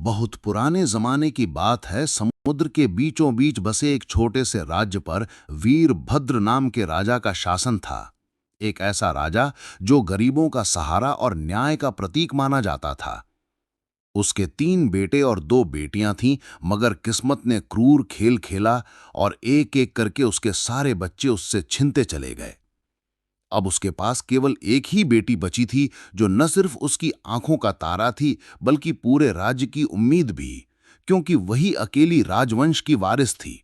बहुत पुराने जमाने की बात है। समुद्र के बीचों बीच बसे एक छोटे से राज्य पर वीरभद्र नाम के राजा का शासन था। एक ऐसा राजा जो गरीबों का सहारा और न्याय का प्रतीक माना जाता था। उसके 3 बेटे और 2 बेटियां थीं, मगर किस्मत ने क्रूर खेल खेला और एक एक करके उसके सारे बच्चे उससे छिनते चले गए। अब उसके पास केवल एक ही बेटी बची थी, जो न सिर्फ उसकी आंखों का तारा थी, बल्कि पूरे राज्य की उम्मीद भी, क्योंकि वही अकेली राजवंश की वारिस थी।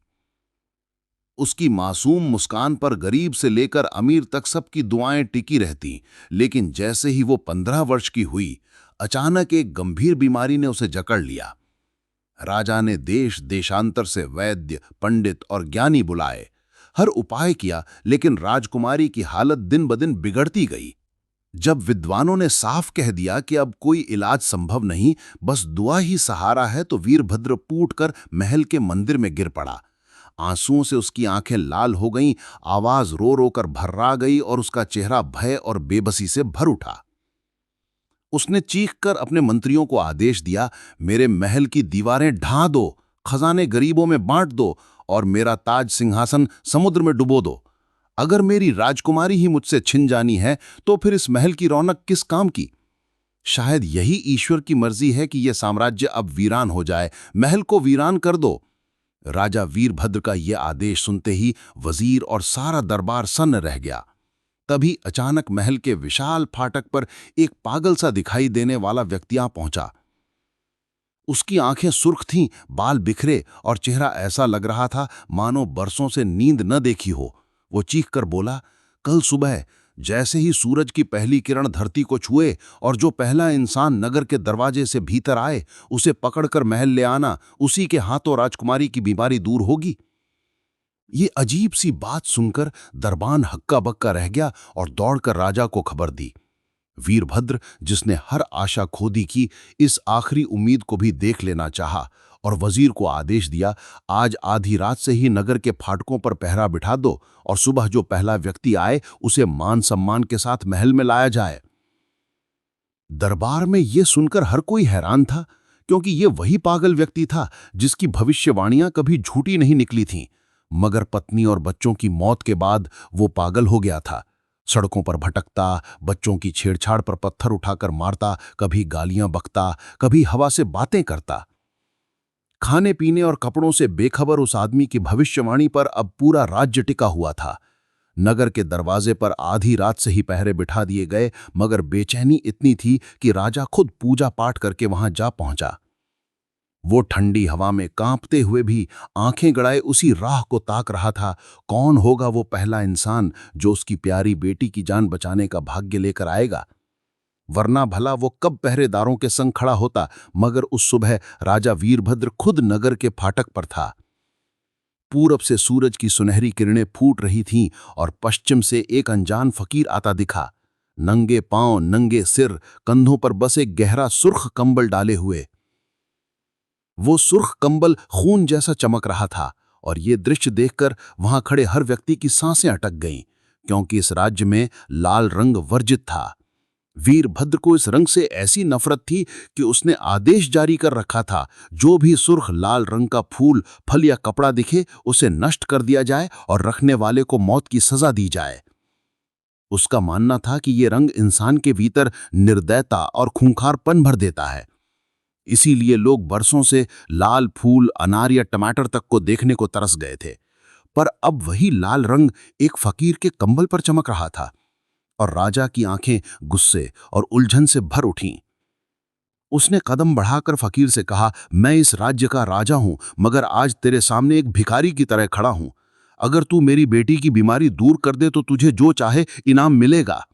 उसकी मासूम मुस्कान पर गरीब से लेकर अमीर तक सबकी दुआएं टिकी रहती, लेकिन जैसे ही वो 15 वर्ष की हुई, अचानक एक गंभीर बीमारी ने उसे जकड़ लिया। राजा ने देश देशांतर से वैद्य, पंडित और ज्ञानी बुलाए, हर उपाय किया, लेकिन राजकुमारी की हालत दिन ब दिन बिगड़ती गई। जब विद्वानों ने साफ कह दिया कि अब कोई इलाज संभव नहीं, बस दुआ ही सहारा है, तो वीरभद्र फूटकर महल के मंदिर में गिर पड़ा। आंसुओं से उसकी आंखें लाल हो गईं, आवाज रो रो कर भर्रा गई और उसका चेहरा भय और बेबसी से भर उठा। उसने चीखकर अपने मंत्रियों को आदेश दिया, मेरे महल की दीवारें ढा दो, खजाने गरीबों में बांट दो और मेरा ताज सिंहासन समुद्र में डुबो दो। अगर मेरी राजकुमारी ही मुझसे छिन जानी है, तो फिर इस महल की रौनक किस काम की? शायद यही ईश्वर की मर्जी है कि यह साम्राज्य अब वीरान हो जाए। महल को वीरान कर दो। राजा वीरभद्र का यह आदेश सुनते ही वजीर और सारा दरबार सन्न रह गया। तभी अचानक महल के विशाल फाटक पर एक पागल सा दिखाई देने वाला व्यक्ति आ पहुंचा। उसकी आंखें सुर्ख थीं, बाल बिखरे और चेहरा ऐसा लग रहा था मानो बरसों से नींद न देखी हो। वो चीखकर बोला, कल सुबह जैसे ही सूरज की पहली किरण धरती को छुए और जो पहला इंसान नगर के दरवाजे से भीतर आए, उसे पकड़कर महल ले आना। उसी के हाथों राजकुमारी की बीमारी दूर होगी। ये अजीब सी बात सुनकर दरबान हक्का बक्का रह गया और दौड़कर राजा को खबर दी। वीरभद्र, जिसने हर आशा खो दी की, इस आखिरी उम्मीद को भी देख लेना चाहा और वजीर को आदेश दिया, आज आधी रात से ही नगर के फाटकों पर पहरा बिठा दो और सुबह जो पहला व्यक्ति आए, उसे मान सम्मान के साथ महल में लाया जाए। दरबार में यह सुनकर हर कोई हैरान था, क्योंकि यह वही पागल व्यक्ति था जिसकी भविष्यवाणियां कभी झूठी नहीं निकली थीं। मगर पत्नी और बच्चों की मौत के बाद वो पागल हो गया था। सड़कों पर भटकता, बच्चों की छेड़छाड़ पर पत्थर उठाकर मारता, कभी गालियां बकता, कभी हवा से बातें करता। खाने पीने और कपड़ों से बेखबर उस आदमी की भविष्यवाणी पर अब पूरा राज्य टिका हुआ था। नगर के दरवाजे पर आधी रात से ही पहरे बिठा दिए गए, मगर बेचैनी इतनी थी कि राजा खुद पूजा पाठ करके वहां जा पहुंचा। वो ठंडी हवा में कांपते हुए भी आंखें गड़ाए उसी राह को ताक रहा था। कौन होगा वो पहला इंसान जो उसकी प्यारी बेटी की जान बचाने का भाग्य लेकर आएगा? वरना भला वो कब पहरेदारों के संग खड़ा होता। मगर उस सुबह राजा वीरभद्र खुद नगर के फाटक पर था। पूरब से सूरज की सुनहरी किरणें फूट रही थीं और पश्चिम से एक अनजान फकीर आता दिखा। नंगे पांव, नंगे सिर, कंधों पर बस एक गहरा सुर्ख कंबल डाले हुए। वो सुर्ख कंबल खून जैसा चमक रहा था और ये दृश्य देखकर वहां खड़े हर व्यक्ति की सांसें अटक गईं, क्योंकि इस राज्य में लाल रंग वर्जित था। वीरभद्र को इस रंग से ऐसी नफरत थी कि उसने आदेश जारी कर रखा था, जो भी सुर्ख लाल रंग का फूल, फल या कपड़ा दिखे, उसे नष्ट कर दिया जाए और रखने वाले को मौत की सजा दी जाए। उसका मानना था कि ये रंग इंसान के भीतर निर्दयता और खूंखारपन भर देता है। इसीलिए लोग बरसों से लाल फूल, अनार या टमाटर तक को देखने को तरस गए थे। पर अब वही लाल रंग एक फकीर के कंबल पर चमक रहा था और राजा की आंखें गुस्से और उलझन से भर उठीं। उसने कदम बढ़ाकर फकीर से कहा, मैं इस राज्य का राजा हूं, मगर आज तेरे सामने एक भिखारी की तरह खड़ा हूं। अगर तू मेरी बेटी की बीमारी दूर कर दे तो तुझे जो चाहे इनाम मिलेगा।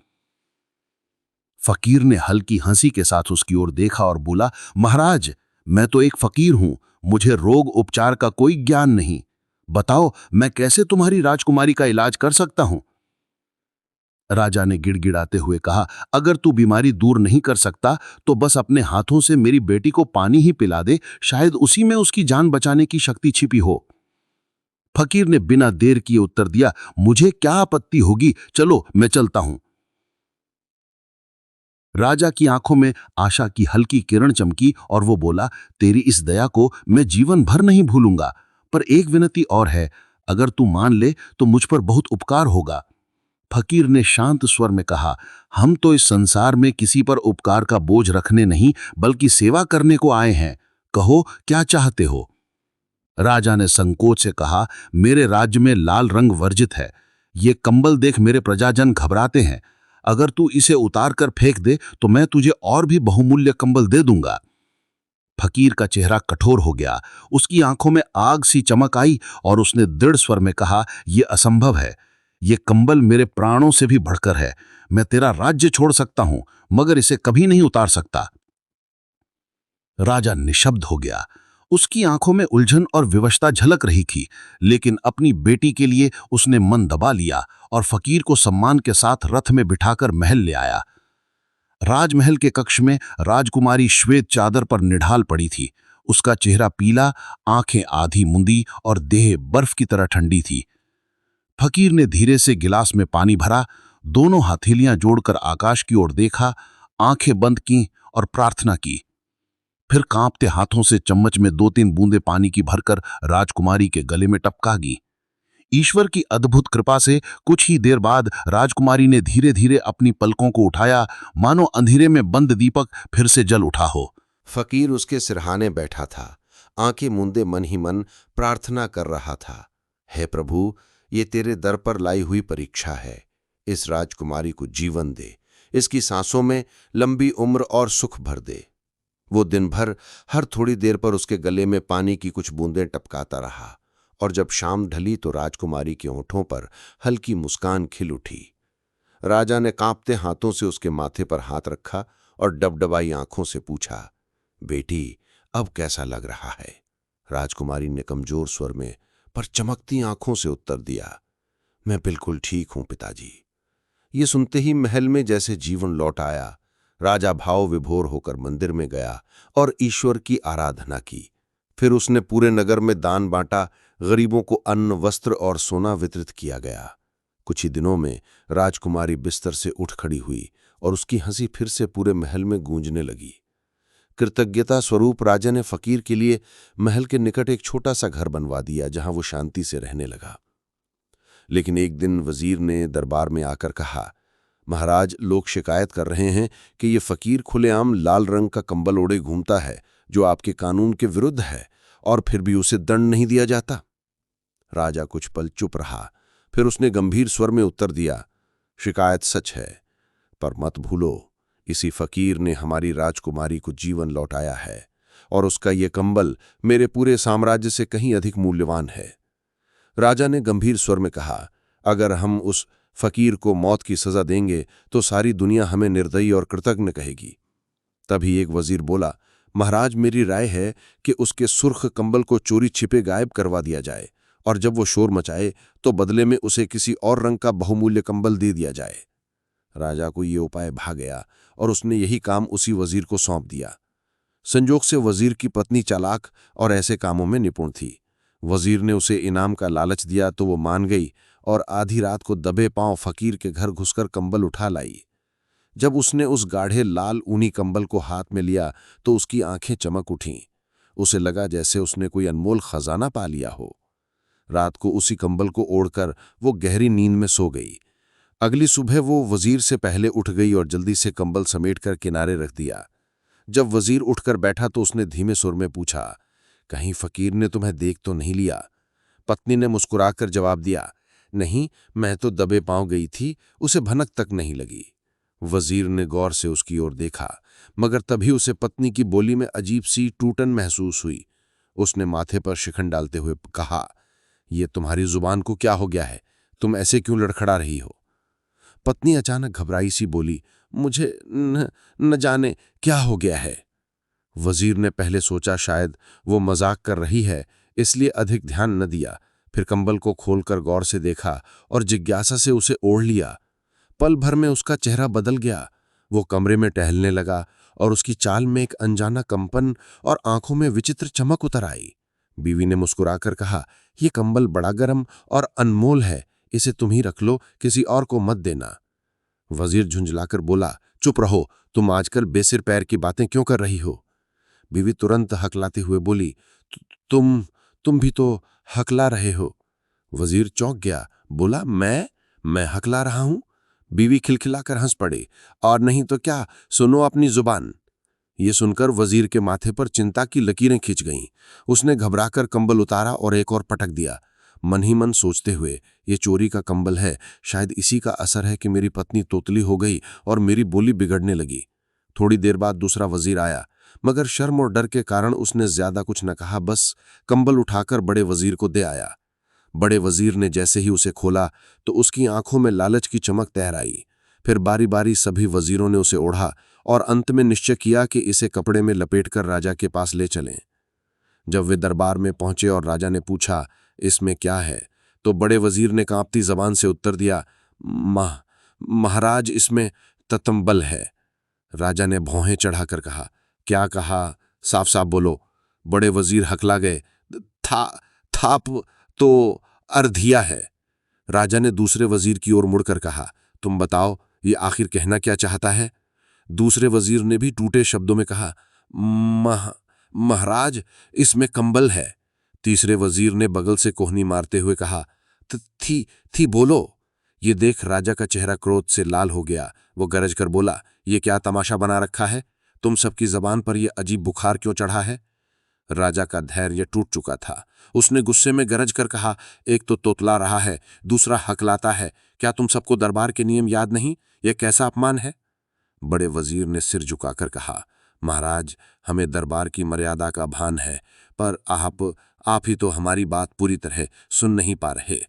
फकीर ने हल्की हंसी के साथ उसकी ओर देखा और बोला, महाराज, मैं तो एक फकीर हूं, मुझे रोग उपचार का कोई ज्ञान नहीं। बताओ, मैं कैसे तुम्हारी राजकुमारी का इलाज कर सकता हूं? राजा ने गिड़गिड़ाते हुए कहा, अगर तू बीमारी दूर नहीं कर सकता तो बस अपने हाथों से मेरी बेटी को पानी ही पिला दे, शायद उसी में उसकी जान बचाने की शक्ति छिपी हो। फकीर ने बिना देर किए उत्तर दिया, मुझे क्या आपत्ति होगी, चलो मैं चलता हूं। राजा की आंखों में आशा की हल्की किरण चमकी और वो बोला, तेरी इस दया को मैं जीवन भर नहीं भूलूंगा, पर एक विनती और है, अगर तू मान ले तो मुझ पर बहुत उपकार होगा। फकीर ने शांत स्वर में कहा, हम तो इस संसार में किसी पर उपकार का बोझ रखने नहीं बल्कि सेवा करने को आए हैं। कहो क्या चाहते हो? राजा ने संकोच से कहा, मेरे राज्य में लाल रंग वर्जित है। ये कंबल देख मेरे प्रजाजन घबराते हैं। अगर तू इसे उतार कर फेंक दे तो मैं तुझे और भी बहुमूल्य कंबल दे दूंगा। फकीर का चेहरा कठोर हो गया, उसकी आंखों में आग सी चमक आई और उसने दृढ़ स्वर में कहा, यह असंभव है। ये कंबल मेरे प्राणों से भी बढ़कर है। मैं तेरा राज्य छोड़ सकता हूं मगर इसे कभी नहीं उतार सकता। राजा निशब्द हो गया। उसकी आंखों में उलझन और विवशता झलक रही थी, लेकिन अपनी बेटी के लिए उसने मन दबा लिया और फकीर को सम्मान के साथ रथ में बिठाकर महल ले आया। राजमहल के कक्ष में राजकुमारी श्वेत चादर पर निढाल पड़ी थी। उसका चेहरा पीला, आंखें आधी मुंदी और देह बर्फ की तरह ठंडी थी। फकीर ने धीरे से गिलास में पानी भरा, दोनों हथेलियां जोड़कर आकाश की ओर देखा, आंखें बंद की और प्रार्थना की। फिर कांपते हाथों से चम्मच में 2-3 बूंदे पानी की भरकर राजकुमारी के गले में टपका दी। ईश्वर की अद्भुत कृपा से कुछ ही देर बाद राजकुमारी ने धीरे धीरे अपनी पलकों को उठाया, मानो अंधेरे में बंद दीपक फिर से जल उठा हो। फकीर उसके सिरहाने बैठा था, आंखें मूंदे मन ही मन प्रार्थना कर रहा था। हे प्रभु, ये तेरे दर पर लाई हुई परीक्षा है। इस राजकुमारी को जीवन दे, इसकी सांसों में लंबी उम्र और सुख भर दे। वो दिन भर हर थोड़ी देर पर उसके गले में पानी की कुछ बूंदें टपकाता रहा और जब शाम ढली तो राजकुमारी के होठों पर हल्की मुस्कान खिल उठी। राजा ने कांपते हाथों से उसके माथे पर हाथ रखा और डबडबाई आंखों से पूछा, बेटी अब कैसा लग रहा है? राजकुमारी ने कमजोर स्वर में पर चमकती आंखों से उत्तर दिया, मैं बिल्कुल ठीक हूं पिताजी। ये सुनते ही महल में जैसे जीवन लौट आया। राजा भाव विभोर होकर मंदिर में गया और ईश्वर की आराधना की। फिर उसने पूरे नगर में दान बांटा, गरीबों को अन्न, वस्त्र और सोना वितरित किया गया। कुछ ही दिनों में राजकुमारी बिस्तर से उठ खड़ी हुई और उसकी हंसी फिर से पूरे महल में गूंजने लगी। कृतज्ञता स्वरूप राजा ने फकीर के लिए महल के निकट एक छोटा सा घर बनवा दिया जहां वो शांति से रहने लगा। लेकिन एक दिन वजीर ने दरबार में आकर कहा, महाराज, लोग शिकायत कर रहे हैं कि ये फकीर खुलेआम लाल रंग का कंबल ओढ़े घूमता है, जो आपके कानून के विरुद्ध है, और फिर भी उसे दंड नहीं दिया जाता। राजा कुछ पल चुप रहा, फिर उसने गंभीर स्वर में उत्तर दिया, शिकायत सच है, पर मत भूलो, इसी फकीर ने हमारी राजकुमारी को जीवन लौटाया है और उसका ये कंबल मेरे पूरे साम्राज्य से कहीं अधिक मूल्यवान है। राजा ने गंभीर स्वर में कहा, अगर हम उस फकीर को मौत की सजा देंगे तो सारी दुनिया हमें निर्दयी और कृतज्ञ कहेगी। तभी एक वजीर बोला, महाराज, मेरी राय है कि उसके सुर्ख कंबल को चोरी छिपे गायब करवा दिया जाए और जब वो शोर मचाए तो बदले में उसे किसी और रंग का बहुमूल्य कंबल दे दिया जाए। राजा को ये उपाय भा गया और उसने यही काम उसी वजीर को सौंप दिया। संजोग से वजीर की पत्नी चालाक और ऐसे कामों में निपुण थी। वजीर ने उसे इनाम का लालच दिया तो वो मान गई और आधी रात को दबे पांव फकीर के घर घुसकर कंबल उठा लाई। जब उसने उस गाढ़े लाल ऊनी कंबल को हाथ में लिया तो उसकी आंखें चमक उठीं। उसे लगा जैसे उसने कोई अनमोल खजाना पा लिया हो। रात को उसी कंबल को ओढ़कर वो गहरी नींद में सो गई। अगली सुबह वो वजीर से पहले उठ गई और जल्दी से कंबल समेटकर किनारे रख दिया। जब वजीर उठकर बैठा तो उसने धीमे सुर में पूछा, कहीं फकीर ने तुम्हें देख तो नहीं लिया? पत्नी ने मुस्कुराकर जवाब दिया, नहीं, मैं तो दबे पांव गई थी, उसे भनक तक नहीं लगी। वजीर ने गौर से उसकी ओर देखा, मगर तभी उसे पत्नी की बोली में अजीब सी टूटन महसूस हुई। उसने माथे पर शिकन डालते हुए कहा, ये तुम्हारी जुबान को क्या हो गया है? तुम ऐसे क्यों लड़खड़ा रही हो? पत्नी अचानक घबराई सी बोली, मुझे न जाने क्या हो गया है। वजीर ने पहले सोचा शायद वो मजाक कर रही है, इसलिए अधिक ध्यान न दिया। फिर कंबल को खोलकर गौर से देखा और जिज्ञासा से उसे ओढ़ लिया। पल भर में उसका चेहरा बदल गया। वो कमरे में टहलने लगा और उसकी चाल में एक अनजाना कंपन और आंखों में विचित्र चमक उतर आई। बीवी ने मुस्कुराकर कहा, यह कंबल बड़ा गर्म और अनमोल है, इसे तुम ही रख लो, किसी और को मत देना। वजीर झुंझलाकर बोला, चुप रहो, तुम आजकल बेसिर पैर की बातें क्यों कर रही हो? बीवी तुरंत हकलाते हुए बोली, तुम भी तो हकला रहे हो। वजीर चौंक गया, बोला, मैं हकला रहा हूं? बीवी खिलखिलाकर हंस पड़े, और नहीं तो क्या, सुनो अपनी जुबान। ये सुनकर वजीर के माथे पर चिंता की लकीरें खिंच गईं। उसने घबराकर कंबल उतारा और एक और पटक दिया, मन ही मन सोचते हुए, ये चोरी का कंबल है, शायद इसी का असर है कि मेरी पत्नी तोतली हो गई और मेरी बोली बिगड़ने लगी। थोड़ी देर बाद दूसरा वजीर आया, मगर शर्म और डर के कारण उसने ज्यादा कुछ न कहा, बस कंबल उठाकर बड़े वजीर को दे आया। बड़े वजीर ने जैसे ही उसे खोला तो उसकी आंखों में लालच की चमक तैर आई। फिर बारी बारी सभी वजीरों ने उसे ओढ़ा और अंत में निश्चय किया कि इसे कपड़े में लपेटकर राजा के पास ले चलें। जब वे दरबार में पहुंचे और राजा ने पूछा, इसमें क्या है, तो बड़े वजीर ने कांपती जबान से उत्तर दिया, महाराज, इसमें ततंबल है। राजा ने भौहें चढ़ाकर कहा, क्या कहा, साफ साफ बोलो। बड़े वजीर हकला गए, थाप तो अर्धिया है। राजा ने दूसरे वजीर की ओर मुड़कर कहा, तुम बताओ, ये आखिर कहना क्या चाहता है? दूसरे वजीर ने भी टूटे शब्दों में कहा, महाराज, इसमें कंबल है। तीसरे वजीर ने बगल से कोहनी मारते हुए कहा, थी बोलो। ये देख राजा का चेहरा क्रोध से लाल हो गया। वो गरज कर बोला, ये क्या तमाशा बना रखा है? तुम सबकी जबान पर यह अजीब बुखार क्यों चढ़ा है? राजा का धैर्य टूट चुका था। उसने गुस्से में गरज कर कहा, एक तो तोतला रहा है, दूसरा हकलाता है। क्या तुम सबको दरबार के नियम याद नहीं? यह कैसा अपमान है? बड़े वजीर ने सिर झुकाकर कहा, महाराज, हमें दरबार की मर्यादा का भान है, पर आप ही तो हमारी बात पूरी तरह सुन नहीं पा रहे।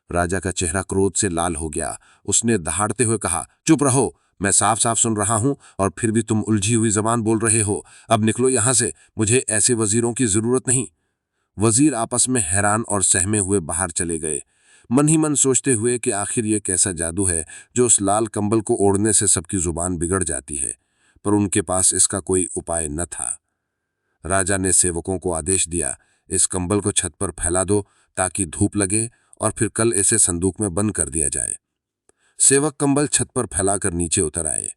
राजा का चेहरा क्रोध से लाल हो गया। उसने दहाड़ते हुए कहा, चुप रहो, मैं साफ साफ सुन रहा हूं और फिर भी तुम उलझी हुई जबान बोल रहे हो। अब निकलो यहां से, मुझे ऐसे वजीरों की जरूरत नहीं। वजीर आपस में हैरान और सहमे हुए बाहर चले गए, मन ही मन सोचते हुए कि आखिर ये कैसा जादू है जो उस लाल कंबल को ओढ़ने से सबकी जुबान बिगड़ जाती है। पर उनके पास इसका कोई उपाय न था। राजा ने सेवकों को आदेश दिया, इस कंबल को छत पर फैला दो ताकि धूप लगे और फिर कल इसे संदूक में बंद कर दिया जाए। सेवक कंबल छत पर फैलाकर नीचे उतर आए।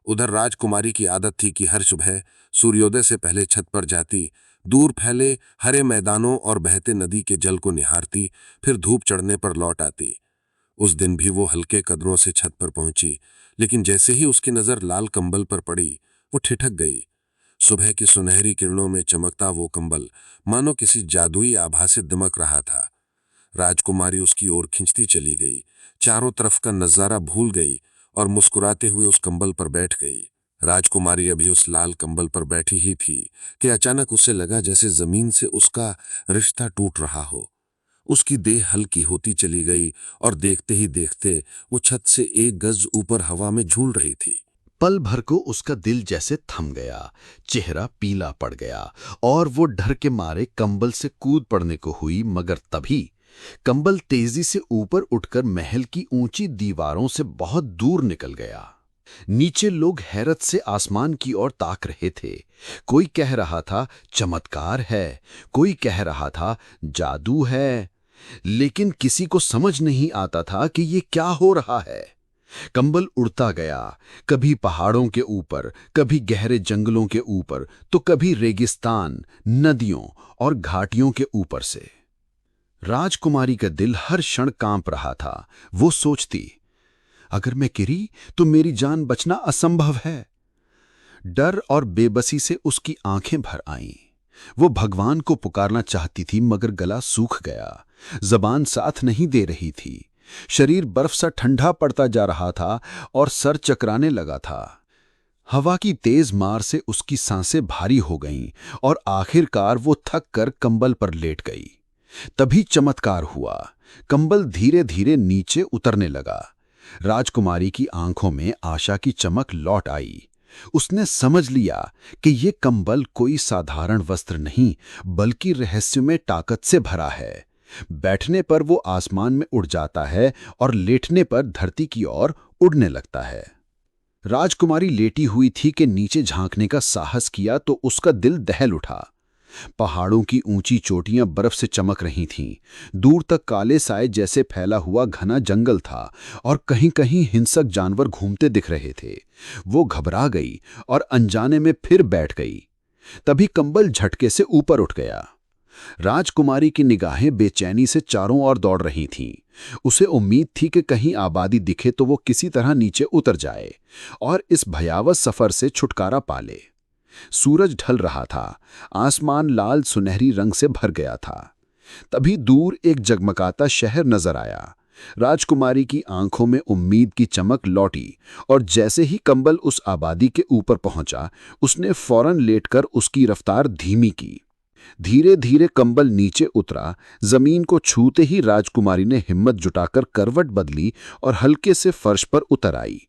उधर राजकुमारी की आदत थी कि हर सुबह सूर्योदय से पहले छत पर जाती, दूर फैले हरे मैदानों और बहते नदी के जल को निहारती, फिर धूप चढ़ने पर लौट आती। उस दिन भी वो हल्के कदमों से छत पर पहुंची, लेकिन जैसे ही उसकी नजर लाल कंबल पर पड़ी, वो ठिठक गई। सुबह की सुनहरी किरणों में चमकता वो कंबल मानो किसी जादुई आभा से दमक रहा था। राजकुमारी उसकी ओर खिंचती चली गई, चारों तरफ का नजारा भूल गई और मुस्कुराते हुए उस कंबल पर बैठ गई। राजकुमारी अभी उस लाल कंबल पर बैठी ही थी कि अचानक उसे लगा जैसे जमीन से उसका रिश्ता टूट रहा हो। उसकी देह हल्की होती चली गई और देखते ही देखते वो छत से 1 गज ऊपर हवा में झूल रही थी। पल भर को उसका दिल जैसे थम गया, चेहरा पीला पड़ गया और वो डर के मारे कंबल से कूद पड़ने को हुई, मगर तभी कंबल तेजी से ऊपर उठकर महल की ऊंची दीवारों से बहुत दूर निकल गया। नीचे लोग हैरत से आसमान की ओर ताक रहे थे। कोई कह रहा था चमत्कार है, कोई कह रहा था जादू है, लेकिन किसी को समझ नहीं आता था कि ये क्या हो रहा है। कंबल उड़ता गया, कभी पहाड़ों के ऊपर, कभी गहरे जंगलों के ऊपर, तो कभी रेगिस्तान, नदियों और घाटियों के ऊपर से। राजकुमारी का दिल हर क्षण कांप रहा था। वो सोचती, अगर मैं गिरी तो मेरी जान बचना असंभव है। डर और बेबसी से उसकी आंखें भर आईं। वो भगवान को पुकारना चाहती थी, मगर गला सूख गया, जबान साथ नहीं दे रही थी। शरीर बर्फ सा ठंडा पड़ता जा रहा था और सर चकराने लगा था। हवा की तेज मार से उसकी सांसें भारी हो गईं और आखिरकार वो थक कर कंबल पर लेट गई। तभी चमत्कार हुआ, कंबल धीरे धीरे नीचे उतरने लगा। राजकुमारी की आंखों में आशा की चमक लौट आई। उसने समझ लिया कि ये कंबल कोई साधारण वस्त्र नहीं, बल्कि रहस्यमय ताकत से भरा है। बैठने पर वो आसमान में उड़ जाता है और लेटने पर धरती की ओर उड़ने लगता है। राजकुमारी लेटी हुई थी कि नीचे झांकने का साहस किया तो उसका दिल दहल उठा। पहाड़ों की ऊंची चोटियां बर्फ से चमक रही थीं। दूर तक काले साए जैसे फैला हुआ घना जंगल था और कहीं-कहीं हिंसक जानवर घूमते दिख रहे थे। वो घबरा गई और अनजाने में फिर बैठ गई। तभी कंबल झटके से ऊपर उठ गया। राजकुमारी की निगाहें बेचैनी से चारों ओर दौड़ रही थीं। उसे उम्मीद थी कि कहीं आबादी दिखे तो वो किसी तरह नीचे उतर जाए और इस भयावह सफर से छुटकारा पा ले। सूरज ढल रहा था, आसमान लाल सुनहरी रंग से भर गया था। तभी दूर एक जगमगाता शहर नजर आया। राजकुमारी की आंखों में उम्मीद की चमक लौटी और जैसे ही कंबल उस आबादी के ऊपर पहुंचा, उसने फौरन लेटकर उसकी रफ्तार धीमी की। धीरे धीरे कंबल नीचे उतरा। जमीन को छूते ही राजकुमारी ने हिम्मत जुटाकर करवट बदली और हल्के से फर्श पर उतर आई।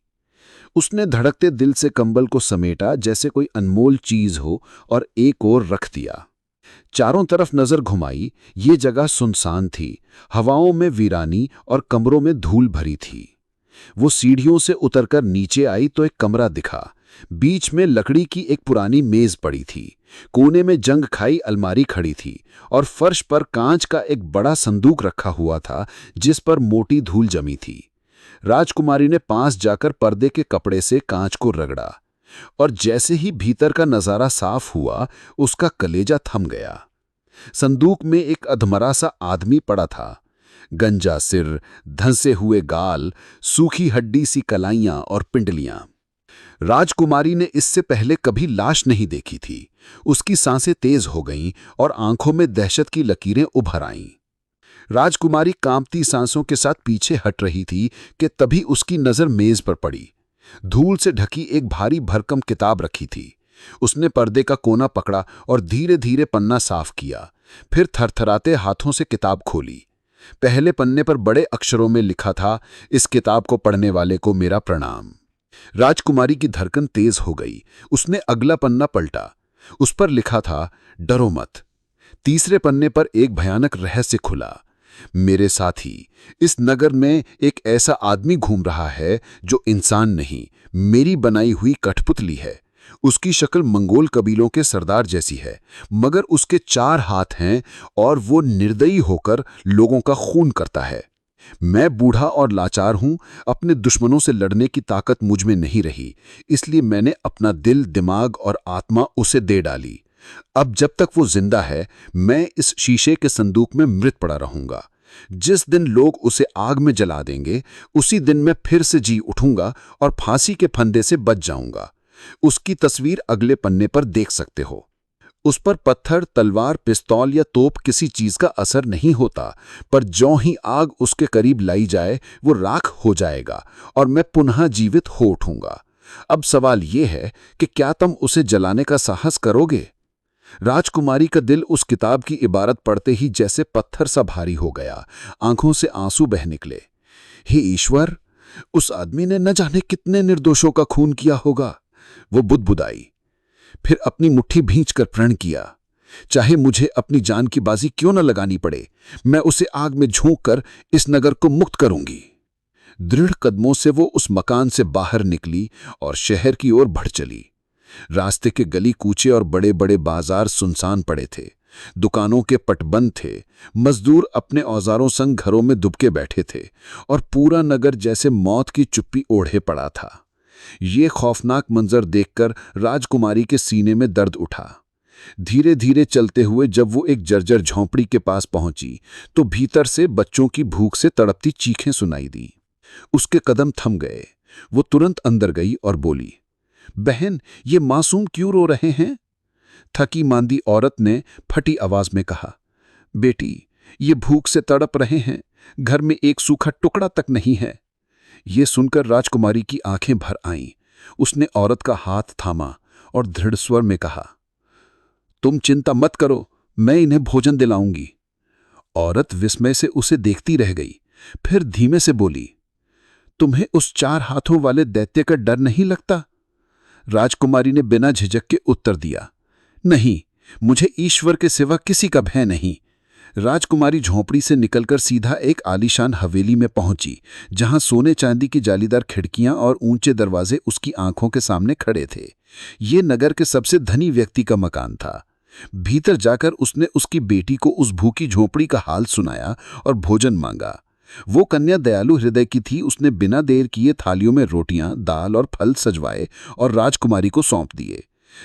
उसने धड़कते दिल से कंबल को समेटा जैसे कोई अनमोल चीज हो और एक ओर रख दिया। चारों तरफ नजर घुमाई। ये जगह सुनसान थी, हवाओं में वीरानी और कमरों में धूल भरी थी। वो सीढ़ियों से उतरकर नीचे आई तो एक कमरा दिखा। बीच में लकड़ी की एक पुरानी मेज पड़ी थी, कोने में जंग खाई अलमारी खड़ी थी और फर्श पर कांच का एक बड़ा संदूक रखा हुआ था जिस पर मोटी धूल जमी थी। राजकुमारी ने पास जाकर पर्दे के कपड़े से कांच को रगड़ा और जैसे ही भीतर का नजारा साफ हुआ, उसका कलेजा थम गया। संदूक में एक अधमरा सा आदमी पड़ा था। गंजा सिर, धंसे हुए गाल, सूखी हड्डी सी कलाइयां और पिंडलियां। राजकुमारी ने इससे पहले कभी लाश नहीं देखी थी। उसकी सांसें तेज हो गईं और आंखों में दहशत की लकीरें उभर आईं। राजकुमारी कांपती सांसों के साथ पीछे हट रही थी कि तभी उसकी नजर मेज पर पड़ी। धूल से ढकी एक भारी भरकम किताब रखी थी। उसने पर्दे का कोना पकड़ा और धीरे धीरे पन्ना साफ किया। फिर थरथराते हाथों से किताब खोली। पहले पन्ने पर बड़े अक्षरों में लिखा था, इस किताब को पढ़ने वाले को मेरा प्रणाम। राजकुमारी की धड़कन तेज हो गई। उसने अगला पन्ना पलटा। उस पर लिखा था, डरो मत। तीसरे पन्ने पर एक भयानक रहस्य खुला। मेरे साथी, इस नगर में एक ऐसा आदमी घूम रहा है जो इंसान नहीं, मेरी बनाई हुई कठपुतली है। उसकी शक्ल मंगोल कबीलों के सरदार जैसी है, मगर उसके 4 हाथ हैं और वो निर्दयी होकर लोगों का खून करता है। मैं बूढ़ा और लाचार हूं, अपने दुश्मनों से लड़ने की ताकत मुझ में नहीं रही, इसलिए मैंने अपना दिल, दिमाग और आत्मा उसे दे डाली। अब जब तक वो जिंदा है, मैं इस शीशे के संदूक में मृत पड़ा रहूंगा। जिस दिन लोग उसे आग में जला देंगे, उसी दिन मैं फिर से जी उठूंगा और फांसी के फंदे से बच जाऊंगा। उसकी तस्वीर अगले पन्ने पर देख सकते हो। उस पर पत्थर, तलवार, पिस्तौल या तोप किसी चीज का असर नहीं होता, पर ज्यों ही आग उसके करीब लाई जाए, वो राख हो जाएगा और मैं पुनः जीवित हो उठूंगा। अब सवाल यह है कि क्या तुम उसे जलाने का साहस करोगे? राजकुमारी का दिल उस किताब की इबारत पढ़ते ही जैसे पत्थर सा भारी हो गया। आंखों से आंसू बह निकले। हे ईश्वर, उस आदमी ने न जाने कितने निर्दोषों का खून किया होगा। वो बुदबुदाई, फिर अपनी मुट्ठी भींचकर प्रण किया, चाहे मुझे अपनी जान की बाजी क्यों न लगानी पड़े, मैं उसे आग में झोंक कर इस नगर को मुक्त करूंगी। दृढ़ कदमों से वो उस मकान से बाहर निकली और शहर की ओर बढ़ चली। रास्ते के गली कूचे और बड़े बड़े बाजार सुनसान पड़े थे। दुकानों के पट बंद थे। मजदूर अपने औजारों संग घरों में दुबके बैठे थे और पूरा नगर जैसे मौत की चुप्पी ओढ़े पड़ा था। ये खौफनाक मंजर देखकर राजकुमारी के सीने में दर्द उठा। धीरे धीरे चलते हुए जब वो एक जर्जर झोंपड़ी के पास पहुंची, तो भीतर से बच्चों की भूख से तड़पती चीखें सुनाई दी। उसके कदम थम गए। वो तुरंत अंदर गई और बोली, बहन, ये मासूम क्यों रो रहे हैं? थकी मांदी औरत ने फटी आवाज में कहा, बेटी, ये भूख से तड़प रहे हैं, घर में एक सूखा टुकड़ा तक नहीं है। ये सुनकर राजकुमारी की आंखें भर आईं। उसने औरत का हाथ थामा और दृढ़ स्वर में कहा, तुम चिंता मत करो, मैं इन्हें भोजन दिलाऊंगी। औरत विस्मय से उसे देखती रह गई, फिर धीमे से बोली, तुम्हें उस 4 हाथों वाले दैत्य का डर नहीं लगता? राजकुमारी ने बिना झिझक के उत्तर दिया, नहीं, मुझे ईश्वर के सिवा किसी का भय नहीं। राजकुमारी झोंपड़ी से निकलकर सीधा एक आलीशान हवेली में पहुंची, जहां सोने चांदी की जालीदार खिड़कियां और ऊंचे दरवाजे उसकी आंखों के सामने खड़े थे। ये नगर के सबसे धनी व्यक्ति का मकान था। भीतर जाकर उसने उसकी बेटी को उस भूखी झोपड़ी का हाल सुनाया और भोजन मांगा। वो कन्या दयालु हृदय की थी। उसने बिना देर किए थालियों में रोटियां, दाल और फल सजवाए और राजकुमारी को सौंप दिए।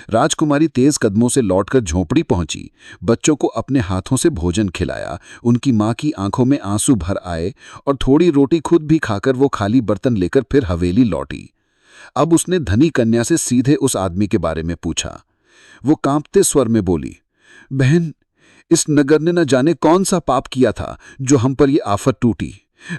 राजकुमारी तेज कदमों से लौटकर झोपड़ी पहुंची, बच्चों को अपने हाथों से भोजन खिलाया। उनकी मां की आंखों में आंसू भर आए और थोड़ी रोटी खुद भी खाकर वो खाली बर्तन लेकर फिर हवेली लौटी। अब उसने धनी कन्या से सीधे उस आदमी के बारे में पूछा। वो कांपते स्वर में बोली, बहन, इस नगर ने न जाने कौन सा पाप किया था जो हम पर ये आफत टूटी।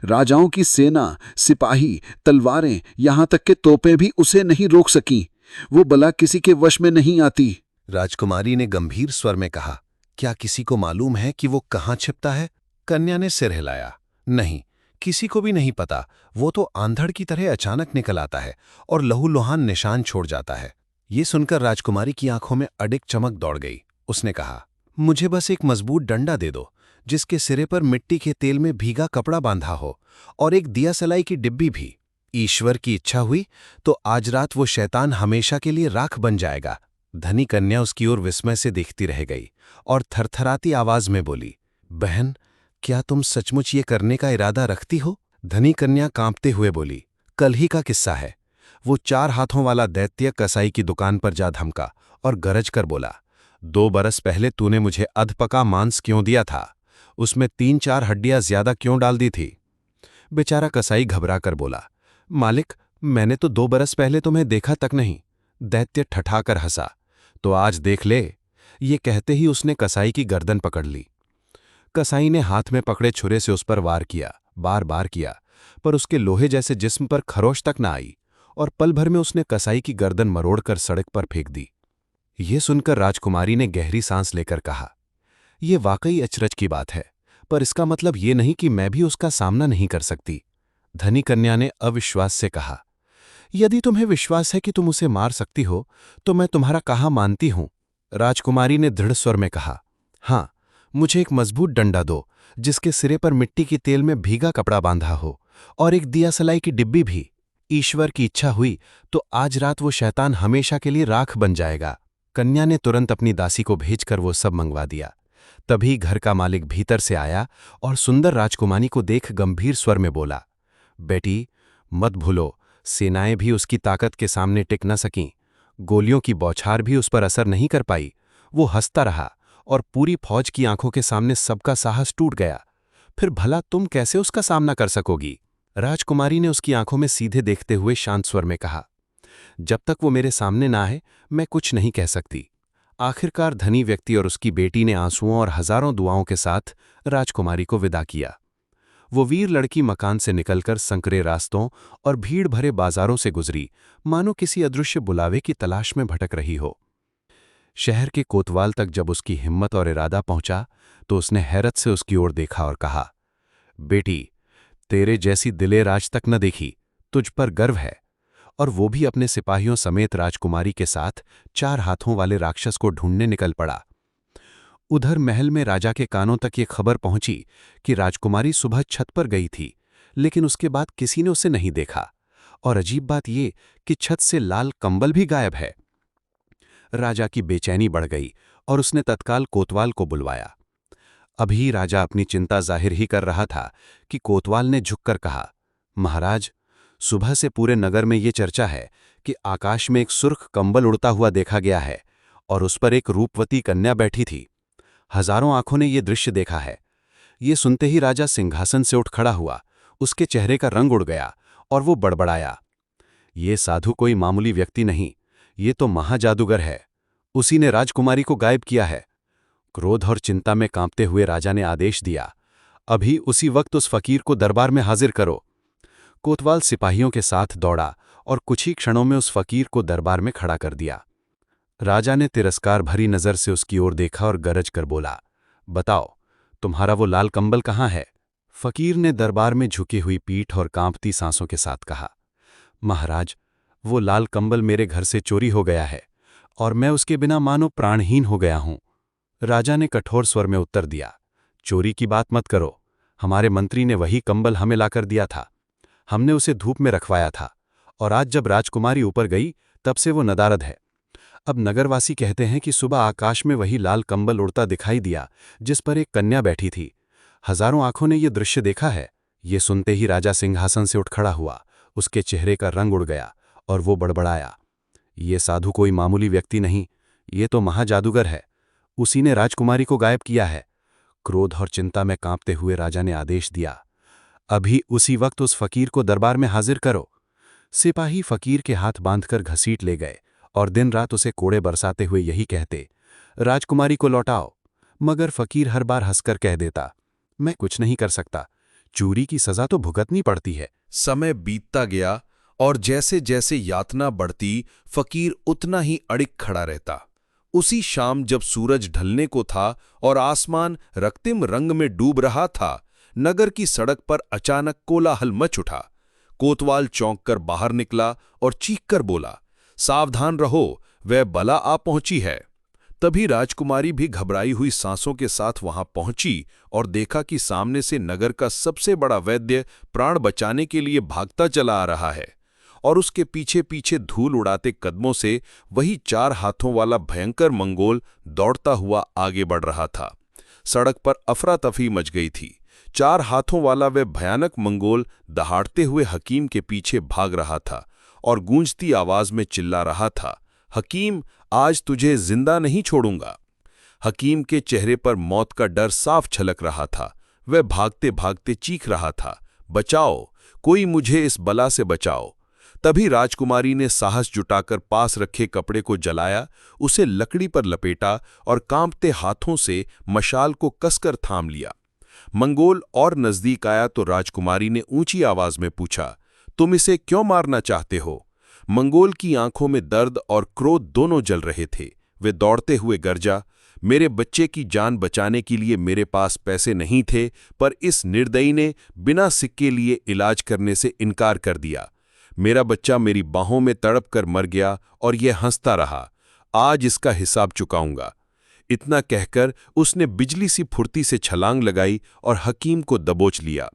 राजाओं की सेना, सिपाही, तलवारें, यहां तक के तोपें भी उसे नहीं रोक सकी। वो बला किसी के वश में नहीं आती। राजकुमारी ने गंभीर स्वर में कहा, क्या किसी को मालूम है कि वो कहाँ छिपता है? कन्या ने सिर हिलाया, नहीं, किसी को भी नहीं पता। वो तो आंधड़ की तरह अचानक निकल आता है और लहूलुहान निशान छोड़ जाता है। ये सुनकर राजकुमारी की आंखों में अडिग चमक दौड़ गई। उसने कहा, मुझे बस एक मजबूत डंडा दे दो, जिसके सिरे पर मिट्टी के तेल में भीगा कपड़ा बांधा हो, और एक दिया सलाई की डिब्बी भी। ईश्वर की इच्छा हुई तो आज रात वो शैतान हमेशा के लिए राख बन जाएगा। धनी कन्या उसकी ओर विस्मय से देखती रह गई और थरथराती आवाज में बोली, बहन, क्या तुम सचमुच ये करने का इरादा रखती हो? धनी कन्या कांपते हुए बोली, कल ही का किस्सा है। वो 4 हाथों वाला दैत्य कसाई की दुकान पर जा धमका और गरज कर बोला, 2 बरस पहले तूने मुझे अधपका मांस क्यों दिया था? उसमें 3-4 हड्डियां ज्यादा क्यों डाल दी थी? बेचारा कसाई घबरा कर बोला, मालिक, मैंने तो 2 बरस पहले तुम्हें देखा तक नहीं। दैत्य ठठाकर हंसा, तो आज देख ले। ये कहते ही उसने कसाई की गर्दन पकड़ ली। कसाई ने हाथ में पकड़े छुरे से उस पर वार किया, बार बार किया, पर उसके लोहे जैसे जिस्म पर खरोश तक न आई और पल भर में उसने कसाई की गर्दन मरोड़कर सड़क पर फेंक दी। ये सुनकर राजकुमारी ने गहरी सांस लेकर कहा, यह वाकई अचरज की बात है, पर इसका मतलब ये नहीं कि मैं भी उसका सामना नहीं कर सकती। धनी कन्या ने अविश्वास से कहा, यदि तुम्हें विश्वास है कि तुम उसे मार सकती हो तो मैं तुम्हारा कहा मानती हूं। राजकुमारी ने दृढ़ स्वर में कहा, हां, मुझे एक मजबूत डंडा दो, जिसके सिरे पर मिट्टी की तेल में भीगा कपड़ा बांधा हो, और एक दिया सलाई की डिब्बी भी। ईश्वर की इच्छा हुई तो आज रात वो शैतान हमेशा के लिए राख बन जाएगा। कन्या ने तुरंत अपनी दासी को भेजकर वो सब मंगवा दिया। तभी घर का मालिक भीतर से आया और सुंदर राजकुमारी को देख गंभीर स्वर में बोला, बेटी, मत भूलो, सेनाएं भी उसकी ताकत के सामने टिक न सकीं। गोलियों की बौछार भी उस पर असर नहीं कर पाई। वो हंसता रहा और पूरी फौज की आंखों के सामने सबका साहस टूट गया। फिर भला तुम कैसे उसका सामना कर सकोगी? राजकुमारी ने उसकी आंखों में सीधे देखते हुए शांत स्वर में कहा, जब तक वो मेरे सामने ना आए मैं कुछ नहीं कह सकती। आखिरकार धनी व्यक्ति और उसकी बेटी ने आंसुओं और हजारों दुआओं के साथ राजकुमारी को विदा किया। वो वीर लड़की मकान से निकलकर संकरे रास्तों और भीड़ भरे बाजारों से गुजरी, मानो किसी अदृश्य बुलावे की तलाश में भटक रही हो। शहर के कोतवाल तक जब उसकी हिम्मत और इरादा पहुंचा तो उसने हैरत से उसकी ओर देखा और कहा, बेटी, तेरे जैसी दिलेर आज तक न देखी, तुझ पर गर्व है। और वो भी अपने सिपाहियों समेत राजकुमारी के साथ 4 हाथों वाले राक्षस को ढूंढने निकल पड़ा। उधर महल में राजा के कानों तक ये खबर पहुंची कि राजकुमारी सुबह छत पर गई थी, लेकिन उसके बाद किसी ने उसे नहीं देखा, और अजीब बात ये कि छत से लाल कंबल भी गायब है। राजा की बेचैनी बढ़ गई और उसने तत्काल कोतवाल को बुलवाया। अभी राजा अपनी चिंता जाहिर ही कर रहा था कि कोतवाल ने झुककर कहा, महाराज, सुबह से पूरे नगर में ये चर्चा है कि आकाश में एक सुर्ख कंबल उड़ता हुआ देखा गया है और उस पर एक रूपवती कन्या बैठी थी। हजारों आंखों ने ये दृश्य देखा है। ये सुनते ही राजा सिंहासन से उठ खड़ा हुआ, उसके चेहरे का रंग उड़ गया और वो बड़बड़ाया, ये साधु कोई मामूली व्यक्ति नहीं, ये तो महाजादूगर है। उसी ने राजकुमारी को गायब किया है। क्रोध और चिंता में कांपते हुए राजा ने आदेश दिया, अभी उसी वक्त उस फकीर को दरबार में हाजिर करो। कोतवाल सिपाहियों के साथ दौड़ा और कुछ ही क्षणों में उस फकीर को दरबार में खड़ा कर दिया। राजा ने तिरस्कार भरी नजर से उसकी ओर देखा और गरज कर बोला, बताओ, तुम्हारा वो लाल कंबल कहाँ है? फकीर ने दरबार में झुकी हुई पीठ और कांपती सांसों के साथ कहा, महाराज, वो लाल कंबल मेरे घर से चोरी हो गया है और मैं उसके बिना मानो प्राणहीन हो गया हूं। राजा ने कठोर स्वर में उत्तर दिया, चोरी की बात मत करो, हमारे मंत्री ने वही कंबल हमें लाकर दिया था। हमने उसे धूप में रखवाया था और आज जब राजकुमारी ऊपर गई तब से वो नदारद है। अब नगरवासी कहते हैं कि सुबह आकाश में वही लाल कंबल उड़ता दिखाई दिया जिस पर एक कन्या बैठी थी। हजारों आंखों ने यह दृश्य देखा है। ये सुनते ही राजा सिंहासन से उठ खड़ा हुआ। उसके चेहरे का रंग उड़ गया और वो बड़बड़ाया, ये साधु कोई मामूली व्यक्ति नहीं, ये तो महाजादूगर है। उसी ने राजकुमारी को गायब किया है। क्रोध और चिंता में कांपते हुए राजा ने आदेश दिया, अभी उसी वक्त उस फकीर को दरबार में हाजिर करो। सिपाही फकीर के हाथ बांधकर घसीट ले गए और दिन रात उसे कोड़े बरसाते हुए यही कहते, राजकुमारी को लौटाओ। मगर फकीर हर बार हंसकर कह देता, मैं कुछ नहीं कर सकता, चोरी की सजा तो भुगतनी पड़ती है। समय बीतता गया और जैसे जैसे यातना बढ़ती, फकीर उतना ही अड़िग खड़ा रहता। उसी शाम जब सूरज ढलने को था और आसमान रक्तिम रंग में डूब रहा था, नगर की सड़क पर अचानक कोलाहल मच उठा। कोतवाल चौंक कर बाहर निकला और चीखकर बोला, सावधान रहो, वह बला आ पहुंची है। तभी राजकुमारी भी घबराई हुई सांसों के साथ वहां पहुंची और देखा कि सामने से नगर का सबसे बड़ा वैद्य प्राण बचाने के लिए भागता चला आ रहा है और उसके पीछे पीछे धूल उड़ाते कदमों से वही 4 हाथों वाला भयंकर मंगोल दौड़ता हुआ आगे बढ़ रहा था। सड़क पर अफरा तफरी मच गई थी। 4 हाथों वाला वह भयानक मंगोल दहाड़ते हुए हकीम के पीछे भाग रहा था और गूंजती आवाज में चिल्ला रहा था, हकीम, आज तुझे जिंदा नहीं छोड़ूंगा। हकीम के चेहरे पर मौत का डर साफ झलक रहा था। वह भागते भागते चीख रहा था, बचाओ, कोई मुझे इस बला से बचाओ। तभी राजकुमारी ने साहस जुटाकर पास रखे कपड़े को जलाया, उसे लकड़ी पर लपेटा और कांपते हाथों से मशाल को कसकर थाम लिया। मंगोल और नजदीक आया तो राजकुमारी ने ऊंची आवाज में पूछा, तुम इसे क्यों मारना चाहते हो? मंगोल की आंखों में दर्द और क्रोध दोनों जल रहे थे। वे दौड़ते हुए गरजा, मेरे बच्चे की जान बचाने के लिए मेरे पास पैसे नहीं थे, पर इस निर्दयी ने बिना सिक्के लिए इलाज करने से इनकार कर दिया। मेरा बच्चा मेरी बाहों में तड़प कर मर गया और यह हंसता रहा। आज इसका हिसाब चुकाऊंगा। इतना कहकर उसने बिजली सी फुर्ती से छलांग लगाई और हकीम को दबोच लिया।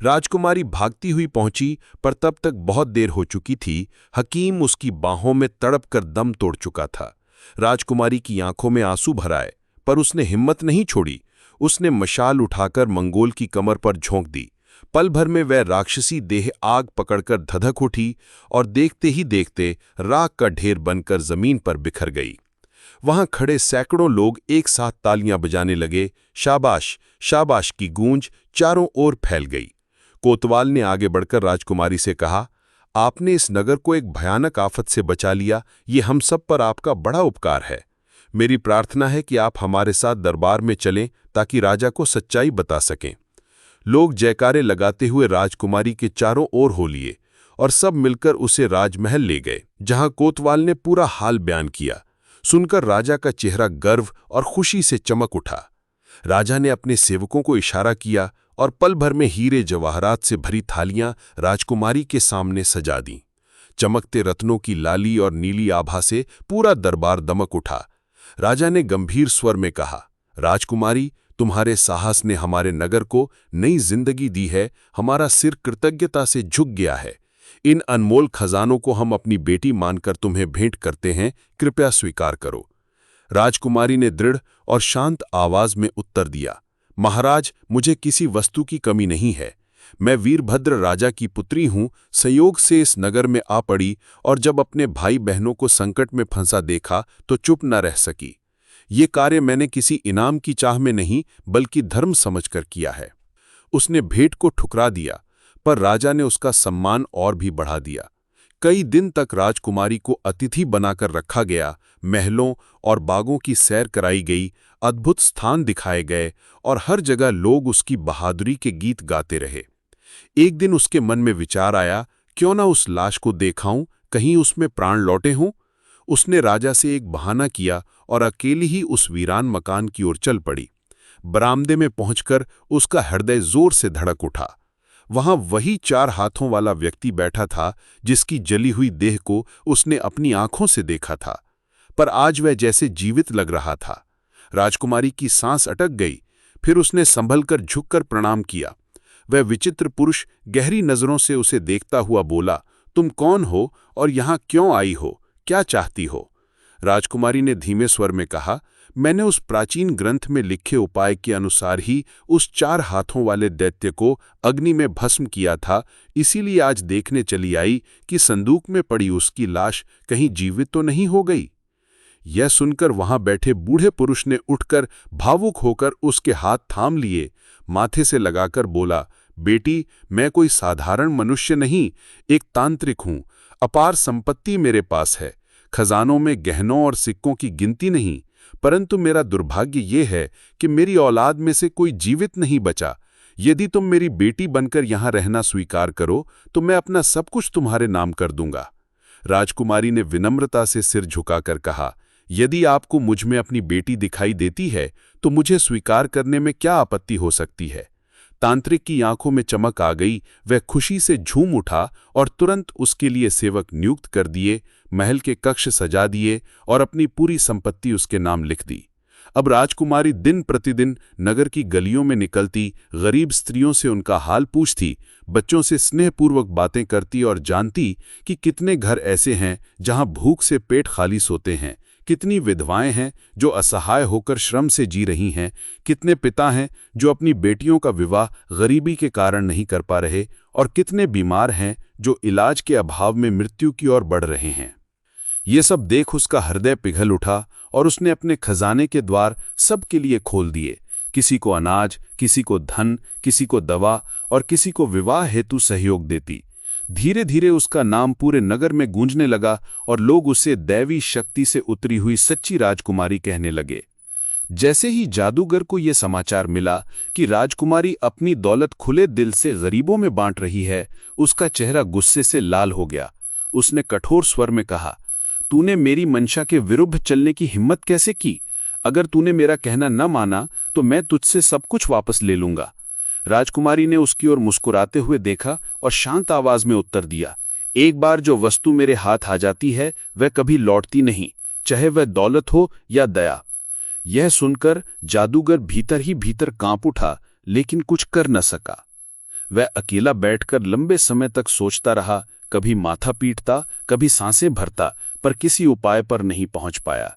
राजकुमारी भागती हुई पहुंची, पर तब तक बहुत देर हो चुकी थी। हकीम उसकी बाहों में तड़प कर दम तोड़ चुका था। राजकुमारी की आंखों में आंसू भर आए, पर उसने हिम्मत नहीं छोड़ी। उसने मशाल उठाकर मंगोल की कमर पर झोंक दी। पल भर में वह राक्षसी देह आग पकड़कर धधक उठी और देखते ही देखते राख का ढेर बनकर जमीन पर बिखर गई। वहां खड़े सैकड़ों लोग एक साथ तालियां बजाने लगे। शाबाश, शाबाश की गूंज चारों ओर फैल गई। कोतवाल ने आगे बढ़कर राजकुमारी से कहा, आपने इस नगर को एक भयानक आफत से बचा लिया, ये हम सब पर आपका बड़ा उपकार है। मेरी प्रार्थना है कि आप हमारे साथ दरबार में चलें ताकि राजा को सच्चाई बता सकें। लोग जयकारे लगाते हुए राजकुमारी के चारों ओर हो लिए और सब मिलकर उसे राजमहल ले गए, जहां कोतवाल ने पूरा हाल बयान किया। सुनकर राजा का चेहरा गर्व और खुशी से चमक उठा। राजा ने अपने सेवकों को इशारा किया और पल भर में हीरे जवाहरात से भरी थालियां राजकुमारी के सामने सजा दीं। चमकते रत्नों की लाली और नीली आभा से पूरा दरबार दमक उठा। राजा ने गंभीर स्वर में कहा, राजकुमारी, तुम्हारे साहस ने हमारे नगर को नई जिंदगी दी है। हमारा सिर कृतज्ञता से झुक गया है। इन अनमोल खजानों को हम अपनी बेटी मानकर तुम्हें भेंट करते हैं, कृपया स्वीकार करो। राजकुमारी ने दृढ़ और शांत आवाज में उत्तर दिया, महाराज, मुझे किसी वस्तु की कमी नहीं है। मैं वीरभद्र राजा की पुत्री हूं। संयोग से इस नगर में आ पड़ी और जब अपने भाई बहनों को संकट में फंसा देखा तो चुप न रह सकी। ये कार्य मैंने किसी इनाम की चाह में नहीं बल्कि धर्म समझकर किया है। उसने भेंट को ठुकरा दिया, पर राजा ने उसका सम्मान और भी बढ़ा दिया। कई दिन तक राजकुमारी को अतिथि बनाकर रखा गया। महलों और बागों की सैर कराई गई, अद्भुत स्थान दिखाए गए और हर जगह लोग उसकी बहादुरी के गीत गाते रहे। एक दिन उसके मन में विचार आया, क्यों ना उस लाश को देखाऊं, कहीं उसमें प्राण लौटे हों। उसने राजा से एक बहाना किया और अकेली ही उस वीरान मकान की ओर चल पड़ी। बरामदे में पहुंचकर उसका हृदय जोर से धड़क उठा। वहां वही 4 हाथों वाला व्यक्ति बैठा था जिसकी जली हुई देह को उसने अपनी आंखों से देखा था, पर आज वह जैसे जीवित लग रहा था। राजकुमारी की सांस अटक गई। फिर उसने संभलकर झुककर प्रणाम किया। वह विचित्र पुरुष गहरी नजरों से उसे देखता हुआ बोला, तुम कौन हो और यहां क्यों आई हो, क्या चाहती हो? राजकुमारी ने धीमे स्वर में कहा, मैंने उस प्राचीन ग्रंथ में लिखे उपाय के अनुसार ही उस 4 हाथों वाले दैत्य को अग्नि में भस्म किया था, इसीलिए आज देखने चली आई कि संदूक में पड़ी उसकी लाश कहीं जीवित तो नहीं हो गई। यह सुनकर वहां बैठे बूढ़े पुरुष ने उठकर भावुक होकर उसके हाथ थाम लिए, माथे से लगाकर बोला, बेटी, मैं कोई साधारण मनुष्य नहीं, एक तांत्रिक हूं। अपार संपत्ति मेरे पास है, खजानों में गहनों और सिक्कों की गिनती नहीं, परंतु मेरा दुर्भाग्य ये है कि मेरी औलाद में से कोई जीवित नहीं बचा। यदि तुम मेरी बेटी बनकर यहां रहना स्वीकार करो तो मैं अपना सब कुछ तुम्हारे नाम कर दूंगा। राजकुमारी ने विनम्रता से सिर झुकाकर कहा, यदि आपको मुझ में अपनी बेटी दिखाई देती है तो मुझे स्वीकार करने में क्या आपत्ति हो सकती है। तांत्रिक की आंखों में चमक आ गई, वह खुशी से झूम उठा और तुरंत उसके लिए सेवक नियुक्त कर दिए, महल के कक्ष सजा दिए और अपनी पूरी संपत्ति उसके नाम लिख दी। अब राजकुमारी दिन प्रतिदिन नगर की गलियों में निकलती, गरीब स्त्रियों से उनका हाल पूछती, बच्चों से स्नेहपूर्वक बातें करती और जानती कि कितने घर ऐसे हैं जहां भूख से पेट खाली सोते हैं, कितनी विधवाएं हैं जो असहाय होकर श्रम से जी रही हैं, कितने पिता हैं जो अपनी बेटियों का विवाह गरीबी के कारण नहीं कर पा रहे और कितने बीमार हैं जो इलाज के अभाव में मृत्यु की ओर बढ़ रहे हैं। ये सब देख उसका हृदय पिघल उठा और उसने अपने खजाने के द्वार सबके लिए खोल दिए। किसी को अनाज, किसी को धन, किसी को दवा और किसी को विवाह हेतु सहयोग देती। धीरे धीरे उसका नाम पूरे नगर में गूंजने लगा और लोग उसे दैवी शक्ति से उतरी हुई सच्ची राजकुमारी कहने लगे। जैसे ही जादूगर को यह समाचार मिला कि राजकुमारी अपनी दौलत खुले दिल से गरीबों में बांट रही है, उसका चेहरा गुस्से से लाल हो गया। उसने कठोर स्वर में कहा, तूने मेरी मंशा के विरुद्ध चलने की हिम्मत कैसे की? अगर तूने मेरा कहना न माना तो मैं तुझसे सब कुछ वापस ले लूंगा। राजकुमारी ने उसकी ओर मुस्कुराते हुए देखा और शांत आवाज में उत्तर दिया, एक बार जो वस्तु मेरे हाथ आ जाती है वह कभी लौटती नहीं, चाहे वह दौलत हो या दया। यह सुनकर जादूगर भीतर ही भीतर कांप उठा, लेकिन कुछ कर न सका। वह अकेला बैठकर लंबे समय तक सोचता रहा, कभी माथा पीटता, कभी सांसें भरता, पर किसी उपाय पर नहीं पहुंच पाया।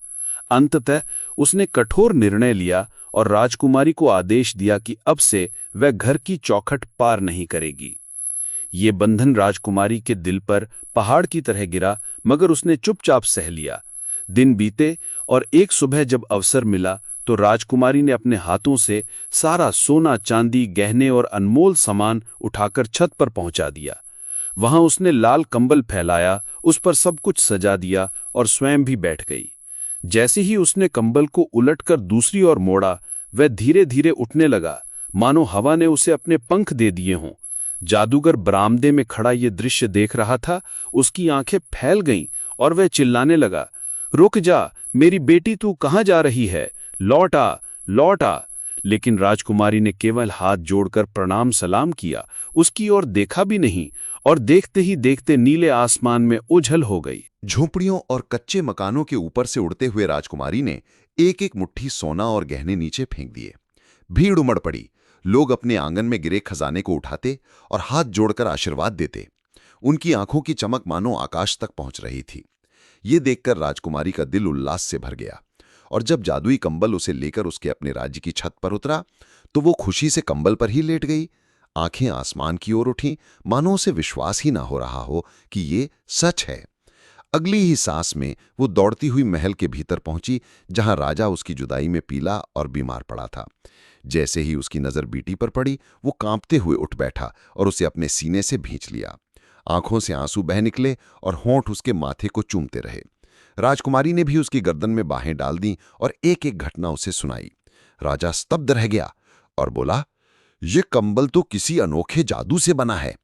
अंततः उसने कठोर निर्णय लिया और राजकुमारी को आदेश दिया कि अब से वह घर की चौखट पार नहीं करेगी। ये बंधन राजकुमारी के दिल पर पहाड़ की तरह गिरा, मगर उसने चुपचाप सह लिया। दिन बीते और एक सुबह जब अवसर मिला तो राजकुमारी ने अपने हाथों से सारा सोना, चांदी, गहने और अनमोल सामान उठाकर छत पर पहुंचा दिया। वहां उसने लाल कंबल फैलाया, उस पर सब कुछ सजा दिया और स्वयं भी बैठ गई। जैसे ही उसने कंबल को उलटकर दूसरी ओर मोड़ा, वह धीरे धीरे उठने लगा, मानो हवा ने उसे अपने पंख दे दिए हों। जादूगर बरामदे में खड़ा ये दृश्य देख रहा था। उसकी आंखें फैल गईं और वह चिल्लाने लगा, रुक जा, मेरी बेटी, तू कहाँ जा रही है? लौट आ, लौट आ। लेकिन राजकुमारी ने केवल हाथ जोड़कर प्रणाम सलाम किया, उसकी ओर देखा भी नहीं और देखते ही देखते नीले आसमान में ओझल हो गई। झोंपड़ियों और कच्चे मकानों के ऊपर से उड़ते हुए राजकुमारी ने एक एक मुट्ठी सोना और गहने नीचे फेंक दिए। भीड़ उमड़ पड़ी। लोग अपने आंगन में गिरे खजाने को उठाते और हाथ जोड़कर आशीर्वाद देते। उनकी आंखों की चमक मानो आकाश तक पहुंच रही थी। ये देखकर राजकुमारी का दिल उल्लास से भर गया और जब जादुई कंबल उसे लेकर उसके अपने राज्य की छत पर उतरा तो वो खुशी से कंबल पर ही लेट गई। आंखें आसमान की ओर उठी, मानो उसे विश्वास ही ना हो रहा हो कि ये सच है। अगली ही सांस में वो दौड़ती हुई महल के भीतर पहुंची, जहां राजा उसकी जुदाई में पीला और बीमार पड़ा था। जैसे ही उसकी नजर बेटी पर पड़ी, वो कांपते हुए उठ बैठा और उसे अपने सीने से भींच लिया। आंखों से आंसू बह निकले और होंठ उसके माथे को चूमते रहे। राजकुमारी ने भी उसकी गर्दन में बाहें डाल दी और एक एक घटना उसे सुनाई। राजा स्तब्ध रह गया और बोला, ये कंबल तो किसी अनोखे जादू से बना है।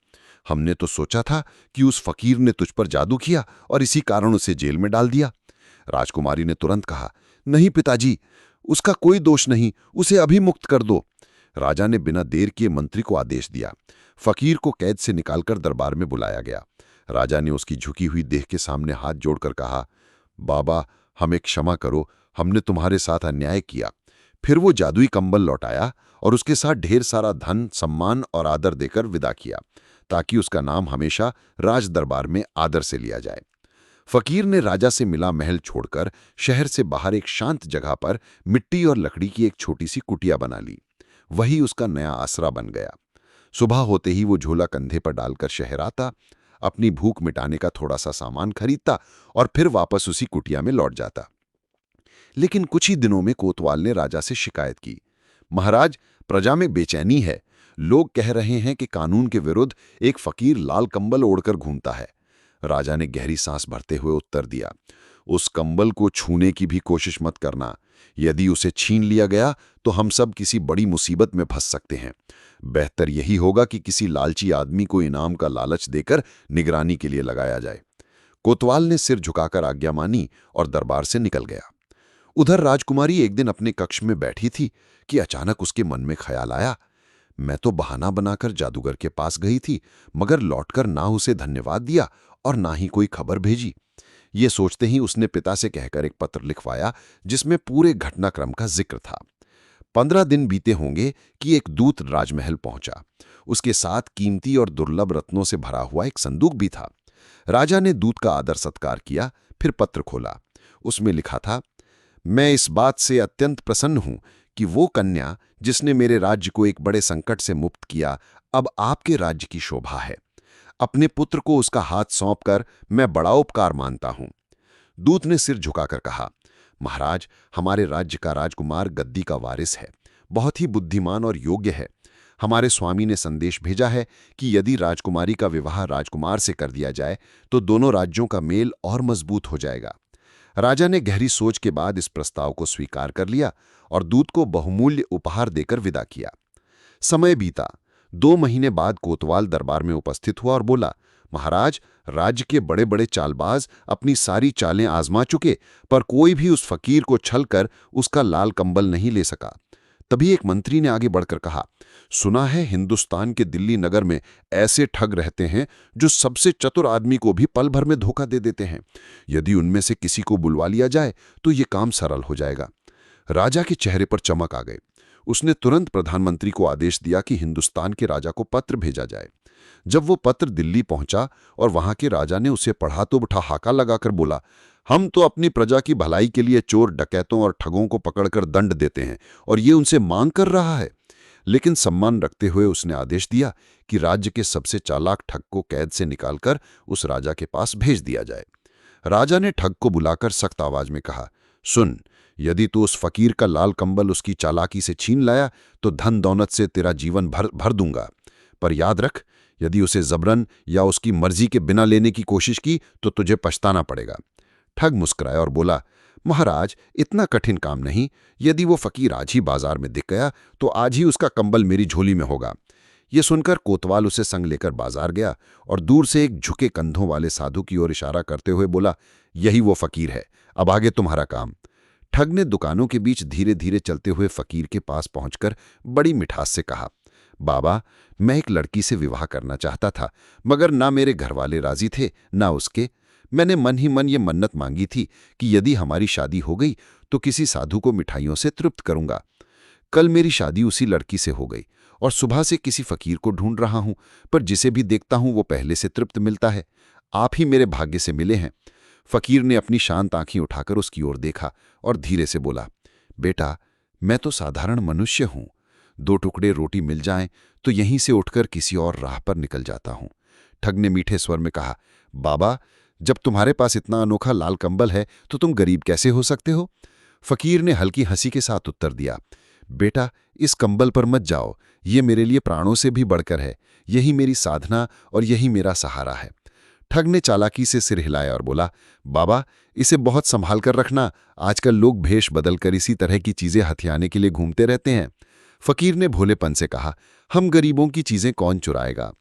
हमने तो सोचा था कि उस फकीर ने तुझ पर जादू किया और इसी कारण उसे जेल में डाल दिया। राजकुमारी ने तुरंत कहा, नहीं पिताजी, उसका कोई दोष नहीं, उसे अभी मुक्त कर दो। राजा ने बिना देर किए मंत्री को आदेश दिया। फकीर को कैद से निकालकर दरबार में बुलाया गया। राजा ने उसकी झुकी हुई देह के सामने हाथ जोड़कर कहा, बाबा, हमें क्षमा करो, हमने तुम्हारे साथ अन्याय किया। फिर वो जादुई कंबल लौटाया और उसके साथ ढेर सारा धन, सम्मान और आदर देकर विदा किया, ताकि उसका नाम हमेशा राज दरबार में आदर से लिया जाए। फकीर ने राजा से मिला महल छोड़कर शहर से बाहर एक शांत जगह पर मिट्टी और लकड़ी की एक छोटी सी कुटिया बना ली। वही उसका नया आसरा बन गया। सुबह होते ही वो झोला कंधे पर डालकर शहर आता, अपनी भूख मिटाने का थोड़ा सा सामान खरीदता और फिर वापस उसी कुटिया में लौट जाता। लेकिन कुछ ही दिनों में कोतवाल ने राजा से शिकायत की। महाराज, प्रजा में बेचैनी है। लोग कह रहे हैं कि कानून के विरुद्ध एक फकीर लाल कंबल ओढ़कर घूमता है। राजा ने गहरी सांस भरते हुए उत्तर दिया, उस कंबल को छूने की भी कोशिश मत करना। यदि उसे छीन लिया गया तो हम सब किसी बड़ी मुसीबत में फंस सकते हैं। बेहतर यही होगा कि किसी लालची आदमी को इनाम का लालच देकर निगरानी के लिए लगाया जाए। कोतवाल ने सिर झुकाकर आज्ञा मानी और दरबार से निकल गया। उधर राजकुमारी एक दिन अपने कक्ष में बैठी थी कि अचानक उसके मन में ख्याल आया, मैं तो बहाना बनाकर जादूगर के पास गई थी, मगर लौटकर ना उसे धन्यवाद दिया और ना ही कोई खबर भेजी। ये सोचते ही उसने पिता से कहकर एक पत्र लिखवाया जिसमें पूरे घटनाक्रम का जिक्र था। 15 दिन बीते होंगे कि एक दूत राजमहल पहुंचा। उसके साथ कीमती और दुर्लभ रत्नों से भरा हुआ एक संदूक भी था। राजा ने दूत का आदर सत्कार किया, फिर पत्र खोला। उसमें लिखा था, मैं इस बात से अत्यंत प्रसन्न हूं कि वो कन्या जिसने मेरे राज्य को एक बड़े संकट से मुक्त किया, अब आपके राज्य की शोभा है। अपने पुत्र को उसका हाथ सौंपकर मैं बड़ा उपकार मानता हूं। दूत ने सिर झुकाकर कहा, महाराज, हमारे राज्य का राजकुमार गद्दी का वारिस है, बहुत ही बुद्धिमान और योग्य है। हमारे स्वामी ने संदेश भेजा है कि यदि राजकुमारी का विवाह राजकुमार से कर दिया जाए तो दोनों राज्यों का मेल और मजबूत हो जाएगा। राजा ने गहरी सोच के बाद इस प्रस्ताव को स्वीकार कर लिया और दूत को बहुमूल्य उपहार देकर विदा किया। समय बीता। 2 महीने बाद कोतवाल दरबार में उपस्थित हुआ और बोला, महाराज, राज्य के बड़े बड़े चालबाज अपनी सारी चालें आजमा चुके, पर कोई भी उस फकीर को छलकर उसका लाल कंबल नहीं ले सका। तभी एक मंत्री ने आगे बढ़कर कहा, सुना है हिंदुस्तान के दिल्ली नगर में ऐसे ठग रहते हैं जो सबसे चतुर आदमी को भी पल भर में धोखा दे देते हैं। यदि उनमें से किसी को बुलवा लिया जाए तो ये काम सरल हो जाएगा। राजा के चेहरे पर चमक आ गई। उसने तुरंत प्रधानमंत्री को आदेश दिया कि हिंदुस्तान के राजा को पत्र भेजा जाए। जब वो पत्र दिल्ली पहुंचा और वहां के राजा ने उसे पढ़ा तो ठहाका लगाकर बोला, हम तो अपनी प्रजा की भलाई के लिए चोर, डकैतों और ठगों को पकड़कर दंड देते हैं और ये उनसे मांग कर रहा है। लेकिन सम्मान रखते हुए उसने आदेश दिया कि राज्य के सबसे चालाक ठग को कैद से निकालकर उस राजा के पास भेज दिया जाए। राजा ने ठग को बुलाकर सख्त आवाज में कहा, सुन, यदि तू उस फकीर का लाल कंबल उसकी चालाकी से छीन लाया तो धन दौलत से तेरा जीवन भर दूंगा, पर याद रख, यदि उसे जबरन या उसकी मर्जी के बिना लेने की कोशिश की तो तुझे पछताना पड़ेगा। ठग मुस्कुराया और बोला, महाराज, इतना कठिन काम नहीं। यदि वो फकीर आज ही बाजार में दिख गया तो आज ही उसका कंबल मेरी झोली में होगा। ये सुनकर कोतवाल उसे संग लेकर बाजार गया और दूर से एक झुके कंधों वाले साधु की ओर इशारा करते हुए बोला, यही वो फकीर है, अब आगे तुम्हारा काम। ठग ने दुकानों के बीच धीरे धीरे चलते हुए फकीर के पास पहुंचकर बड़ी मिठास से कहा, बाबा, मैं एक लड़की से विवाह करना चाहता था, मगर ना मेरे घरवाले राजी थे ना उसके। मैंने मन ही मन ये मन्नत मांगी थी कि यदि हमारी शादी हो गई तो किसी साधु को मिठाइयों से तृप्त करूंगा। कल मेरी शादी उसी लड़की से हो गई और सुबह से किसी फकीर को ढूंढ रहा हूं, पर जिसे भी देखता हूं वो पहले से तृप्त मिलता है। आप ही मेरे भाग्य से मिले हैं। फकीर ने अपनी शांत आंखें उठाकर उसकी ओर देखा और धीरे से बोला, बेटा, मैं तो साधारण मनुष्य हूं। 2 टुकड़े रोटी मिल जाएं तो यहीं से उठकर किसी और राह पर निकल जाता हूं। ठग ने मीठे स्वर में कहा, बाबा, जब तुम्हारे पास इतना अनोखा लाल कंबल है तो तुम गरीब कैसे हो सकते हो? फकीर ने हल्की हंसी के साथ उत्तर दिया, बेटा, इस कंबल पर मत जाओ, ये मेरे लिए प्राणों से भी बढ़कर है। यही मेरी साधना और यही मेरा सहारा है। ठग ने चालाकी से सिर हिलाया और बोला, बाबा, इसे बहुत संभाल कर रखना। आजकल लोग भेष बदलकर इसी तरह की चीजें हथियाने के लिए घूमते रहते हैं। फकीर ने भोलेपन से कहा, हम गरीबों की चीजें कौन चुराएगा?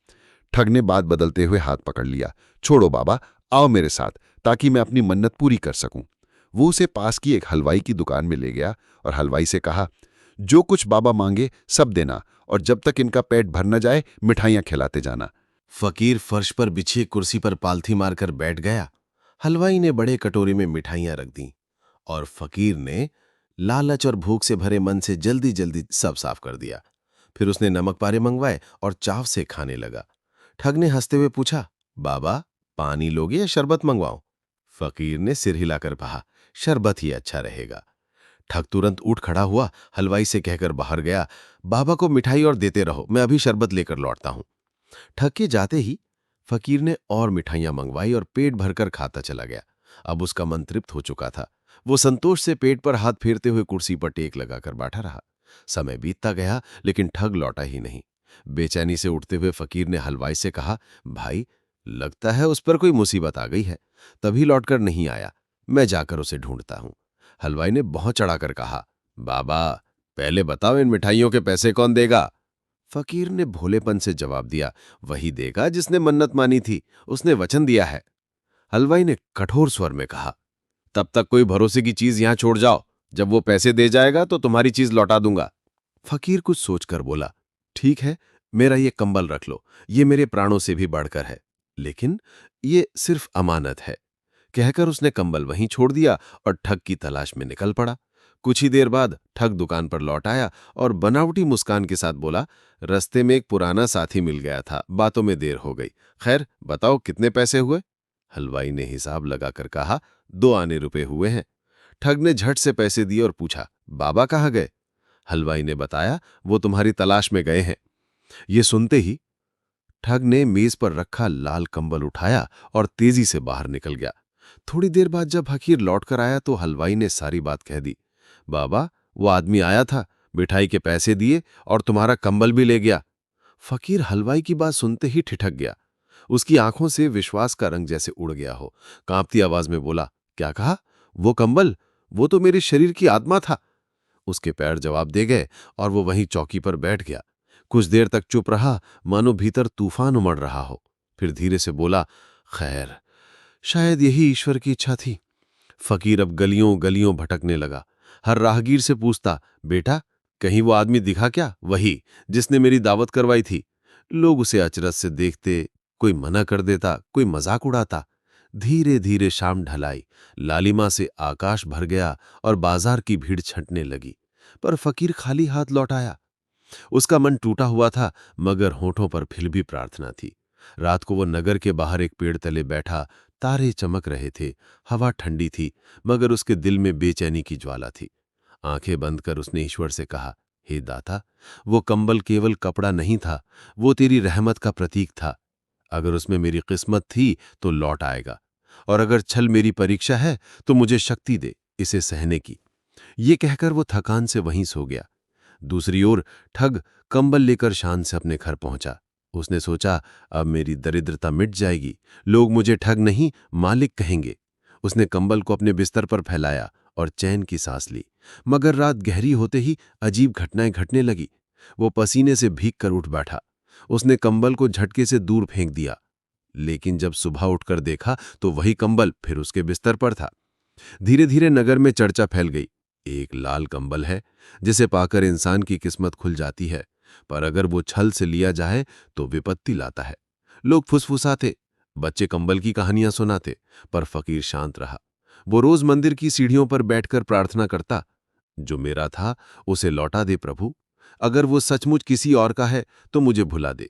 ठग ने बात बदलते हुए हाथ पकड़ लिया, छोड़ो बाबा, आओ मेरे साथ ताकि मैं अपनी मन्नत पूरी कर सकूं। वो उसे पास की एक हलवाई की दुकान में ले गया और हलवाई से कहा, जो कुछ बाबा मांगे सब देना और जब तक इनका पेट भर न जाए मिठाइयां खिलाते जाना। फकीर फर्श पर बिछी कुर्सी पर पालथी मारकर बैठ गया। हलवाई ने बड़े कटोरी में मिठाइयां रख दी और फकीर ने लालच और भूख से भरे मन से जल्दी जल्दी सब साफ कर दिया। फिर उसने नमक पारे मंगवाए और चाव से खाने लगा। ठग ने हंसते हुए पूछा, बाबा, पानी लोगे या शरबत मंगवाऊं? फकीर ने सिर हिलाकर कहा, शरबत ही अच्छा रहेगा। ठग तुरंत उठ खड़ा हुआ, हलवाई से कहकर बाहर गया, बाबा को मिठाई और देते रहो, मैं अभी शरबत लेकर लौटता हूं। ठग के जाते ही फकीर ने और मिठाइयां मंगवाई और पेट भरकर खाता चला गया। अब उसका मन तृप्त हो चुका था। वो संतोष से पेट पर हाथ फेरते हुए कुर्सी पर टेक लगाकर बैठा रहा। समय बीतता गया, लेकिन ठग लौटा ही नहीं। बेचैनी से उठते हुए फकीर ने हलवाई से कहा, भाई, लगता है उस पर कोई मुसीबत आ गई है, तभी लौटकर नहीं आया। मैं जाकर उसे ढूंढता हूं। हलवाई ने बहुत चढ़ाकर कहा, बाबा, पहले बताओ इन मिठाइयों के पैसे कौन देगा? फकीर ने भोलेपन से जवाब दिया, वही देगा जिसने मन्नत मानी थी, उसने वचन दिया है। हलवाई ने कठोर स्वर में कहा, तब तक कोई भरोसे की चीज यहां छोड़ जाओ, जब वो पैसे दे जाएगा तो तुम्हारी चीज लौटा दूंगा। फकीर कुछ सोचकर बोला, ठीक है, मेरा ये कंबल रख लो, ये मेरे प्राणों से भी बढ़कर है, लेकिन ये सिर्फ अमानत है। कहकर उसने कंबल वहीं छोड़ दिया और ठग की तलाश में निकल पड़ा। कुछ ही देर बाद ठग दुकान पर लौट आया और बनावटी मुस्कान के साथ बोला, रस्ते में एक पुराना साथी मिल गया था, बातों में देर हो गई। खैर, बताओ कितने पैसे हुए? हलवाई ने हिसाब लगाकर कहा, 2 आने रुपए हुए हैं। ठग ने झट से पैसे दिए और पूछा, बाबा कहाँ गए? हलवाई ने बताया, वो तुम्हारी तलाश में गए हैं। ये सुनते ही ठग ने मेज पर रखा लाल कंबल उठाया और तेजी से बाहर निकल गया। थोड़ी देर बाद जब फकीर लौटकर आया तो हलवाई ने सारी बात कह दी। बाबा, वो आदमी आया था, मिठाई के पैसे दिए और तुम्हारा कंबल भी ले गया। फकीर हलवाई की बात सुनते ही ठिठक गया। उसकी आंखों से विश्वास का रंग जैसे उड़ गया हो। कांपती आवाज में बोला, क्या कहा? वो कंबल, वो तो मेरे शरीर की आत्मा था। उसके पैर जवाब दे गए और वो वहीं चौकी पर बैठ गया। कुछ देर तक चुप रहा, मानो भीतर तूफान उमड़ रहा हो। फिर धीरे से बोला, खैर, शायद यही ईश्वर की इच्छा थी। फकीर अब गलियों गलियों भटकने लगा। हर राहगीर से पूछता, बेटा, कहीं वो आदमी दिखा क्या? वही जिसने मेरी दावत करवाई थी। लोग उसे अचरज से देखते, कोई मना कर देता, कोई मजाक उड़ाता। धीरे धीरे शाम ढलाई, लालिमा से आकाश भर गया और बाजार की भीड़ छंटने लगी। पर फकीर खाली हाथ लौट आया। उसका मन टूटा हुआ था, मगर होठों पर फिर भी प्रार्थना थी। रात को वो नगर के बाहर एक पेड़ तले बैठा। तारे चमक रहे थे, हवा ठंडी थी, मगर उसके दिल में बेचैनी की ज्वाला थी। आंखें बंद कर उसने ईश्वर से कहा, हे दाता, वो कंबल केवल कपड़ा नहीं था, वो तेरी रहमत का प्रतीक था। अगर उसमें मेरी किस्मत थी तो लौट आएगा, और अगर छल मेरी परीक्षा है तो मुझे शक्ति दे इसे सहने की। ये कहकर वो थकान से वहीं सो गया। दूसरी ओर ठग कंबल लेकर शान से अपने घर पहुंचा। उसने सोचा, अब मेरी दरिद्रता मिट जाएगी, लोग मुझे ठग नहीं मालिक कहेंगे। उसने कंबल को अपने बिस्तर पर फैलाया और चैन की सांस ली। मगर रात गहरी होते ही अजीब घटनाएं घटने लगी। वो पसीने से भीग कर उठ बैठा। उसने कंबल को झटके से दूर फेंक दिया, लेकिन जब सुबह उठकर देखा तो वही कंबल फिर उसके बिस्तर पर था। धीरे धीरे नगर में चर्चा फैल गई, एक लाल कंबल है जिसे पाकर इंसान की किस्मत खुल जाती है, पर अगर वो छल से लिया जाए तो विपत्ति लाता है। लोग फुसफुसाते, बच्चे कंबल की कहानियां सुनाते, पर फकीर शांत रहा। वो रोज मंदिर की सीढ़ियों पर बैठकर प्रार्थना करता, जो मेरा था उसे लौटा दे प्रभु, अगर वो सचमुच किसी और का है तो मुझे भुला दे।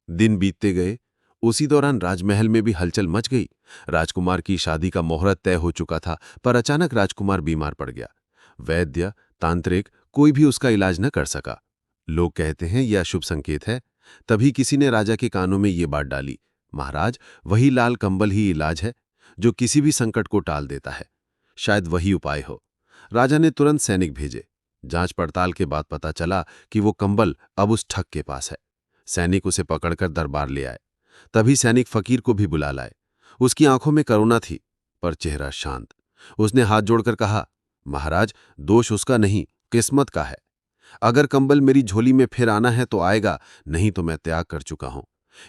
दिन बीतते गए। उसी दौरान राजमहल में भी हलचल मच गई। राजकुमार की शादी का मुहूर्त तय हो चुका था, पर अचानक राजकुमार बीमार पड़ गया। वैद्य, तांत्रिक, कोई भी उसका इलाज न कर सका। लोग कहते हैं यह शुभ संकेत है। तभी किसी ने राजा के कानों में ये बात डाली, महाराज, वही लाल कंबल ही इलाज है जो किसी भी संकट को टाल देता है। शायद वही उपाय हो। राजा ने तुरंत सैनिक भेजे। जांच पड़ताल के बाद पता चला कि वो कंबल अब उस ठग के पास है। सैनिक उसे पकड़कर दरबार ले आए। तभी सैनिक फकीर को भी बुला लाए। उसकी आंखों में करुणा थी, पर चेहरा शांत। उसने हाथ जोड़कर कहा, महाराज, दोष उसका नहीं, किस्मत का है। अगर कंबल मेरी झोली में फिर आना है तो आएगा, नहीं तो मैं त्याग कर चुका हूं।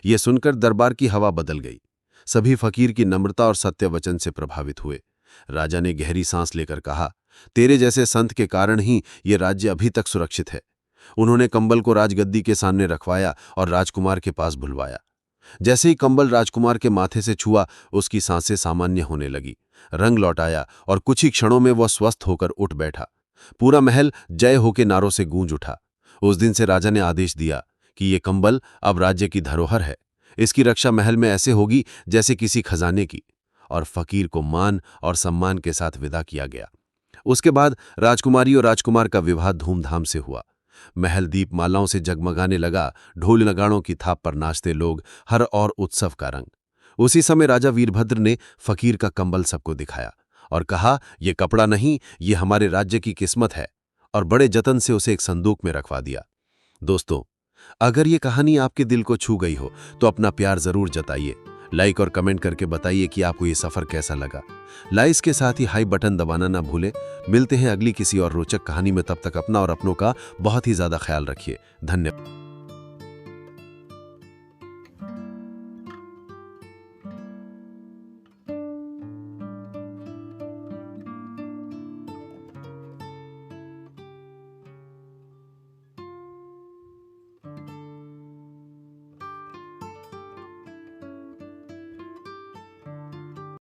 यह सुनकर दरबार की हवा बदल गई। सभी फकीर की नम्रता और सत्य वचन से प्रभावित हुए। राजा ने गहरी सांस लेकर कहा, तेरे जैसे संत के कारण ही ये राज्य अभी तक सुरक्षित है। उन्होंने कंबल को राजगद्दी के सामने रखवाया और राजकुमार के पास भुलवाया। जैसे ही कंबल राजकुमार के माथे से छुआ, उसकी सांसें सामान्य होने लगी, रंग लौट आया और कुछ ही क्षणों में वह स्वस्थ होकर उठ बैठा। पूरा महल जय हो के नारों से गूंज उठा। उस दिन से राजा ने आदेश दिया कि ये कंबल अब राज्य की धरोहर है। इसकी रक्षा महल में ऐसे होगी जैसे किसी खजाने की। और फकीर को मान और सम्मान के साथ विदा किया गया। उसके बाद राजकुमारी और राजकुमार का विवाह धूमधाम से हुआ। महल दीपमालाओं से जगमगाने लगा, ढोल नगाड़ों की थाप पर नाचते लोग, हर और उत्सव का रंग। उसी समय राजा वीरभद्र ने फकीर का कंबल सबको दिखाया और कहा, ये कपड़ा नहीं, ये हमारे राज्य की किस्मत है, और बड़े जतन से उसे एक संदूक में रखवा दिया। दोस्तों, अगर ये कहानी आपके दिल को छू गई हो तो अपना प्यार जरूर जताइए। लाइक और कमेंट करके बताइए कि आपको ये सफर कैसा लगा। लाइक्स के साथ ही हाई बटन दबाना ना भूलें। मिलते हैं अगली किसी और रोचक कहानी में, तब तक अपना और अपनों का बहुत ही ज्यादा ख्याल रखिए। धन्यवाद।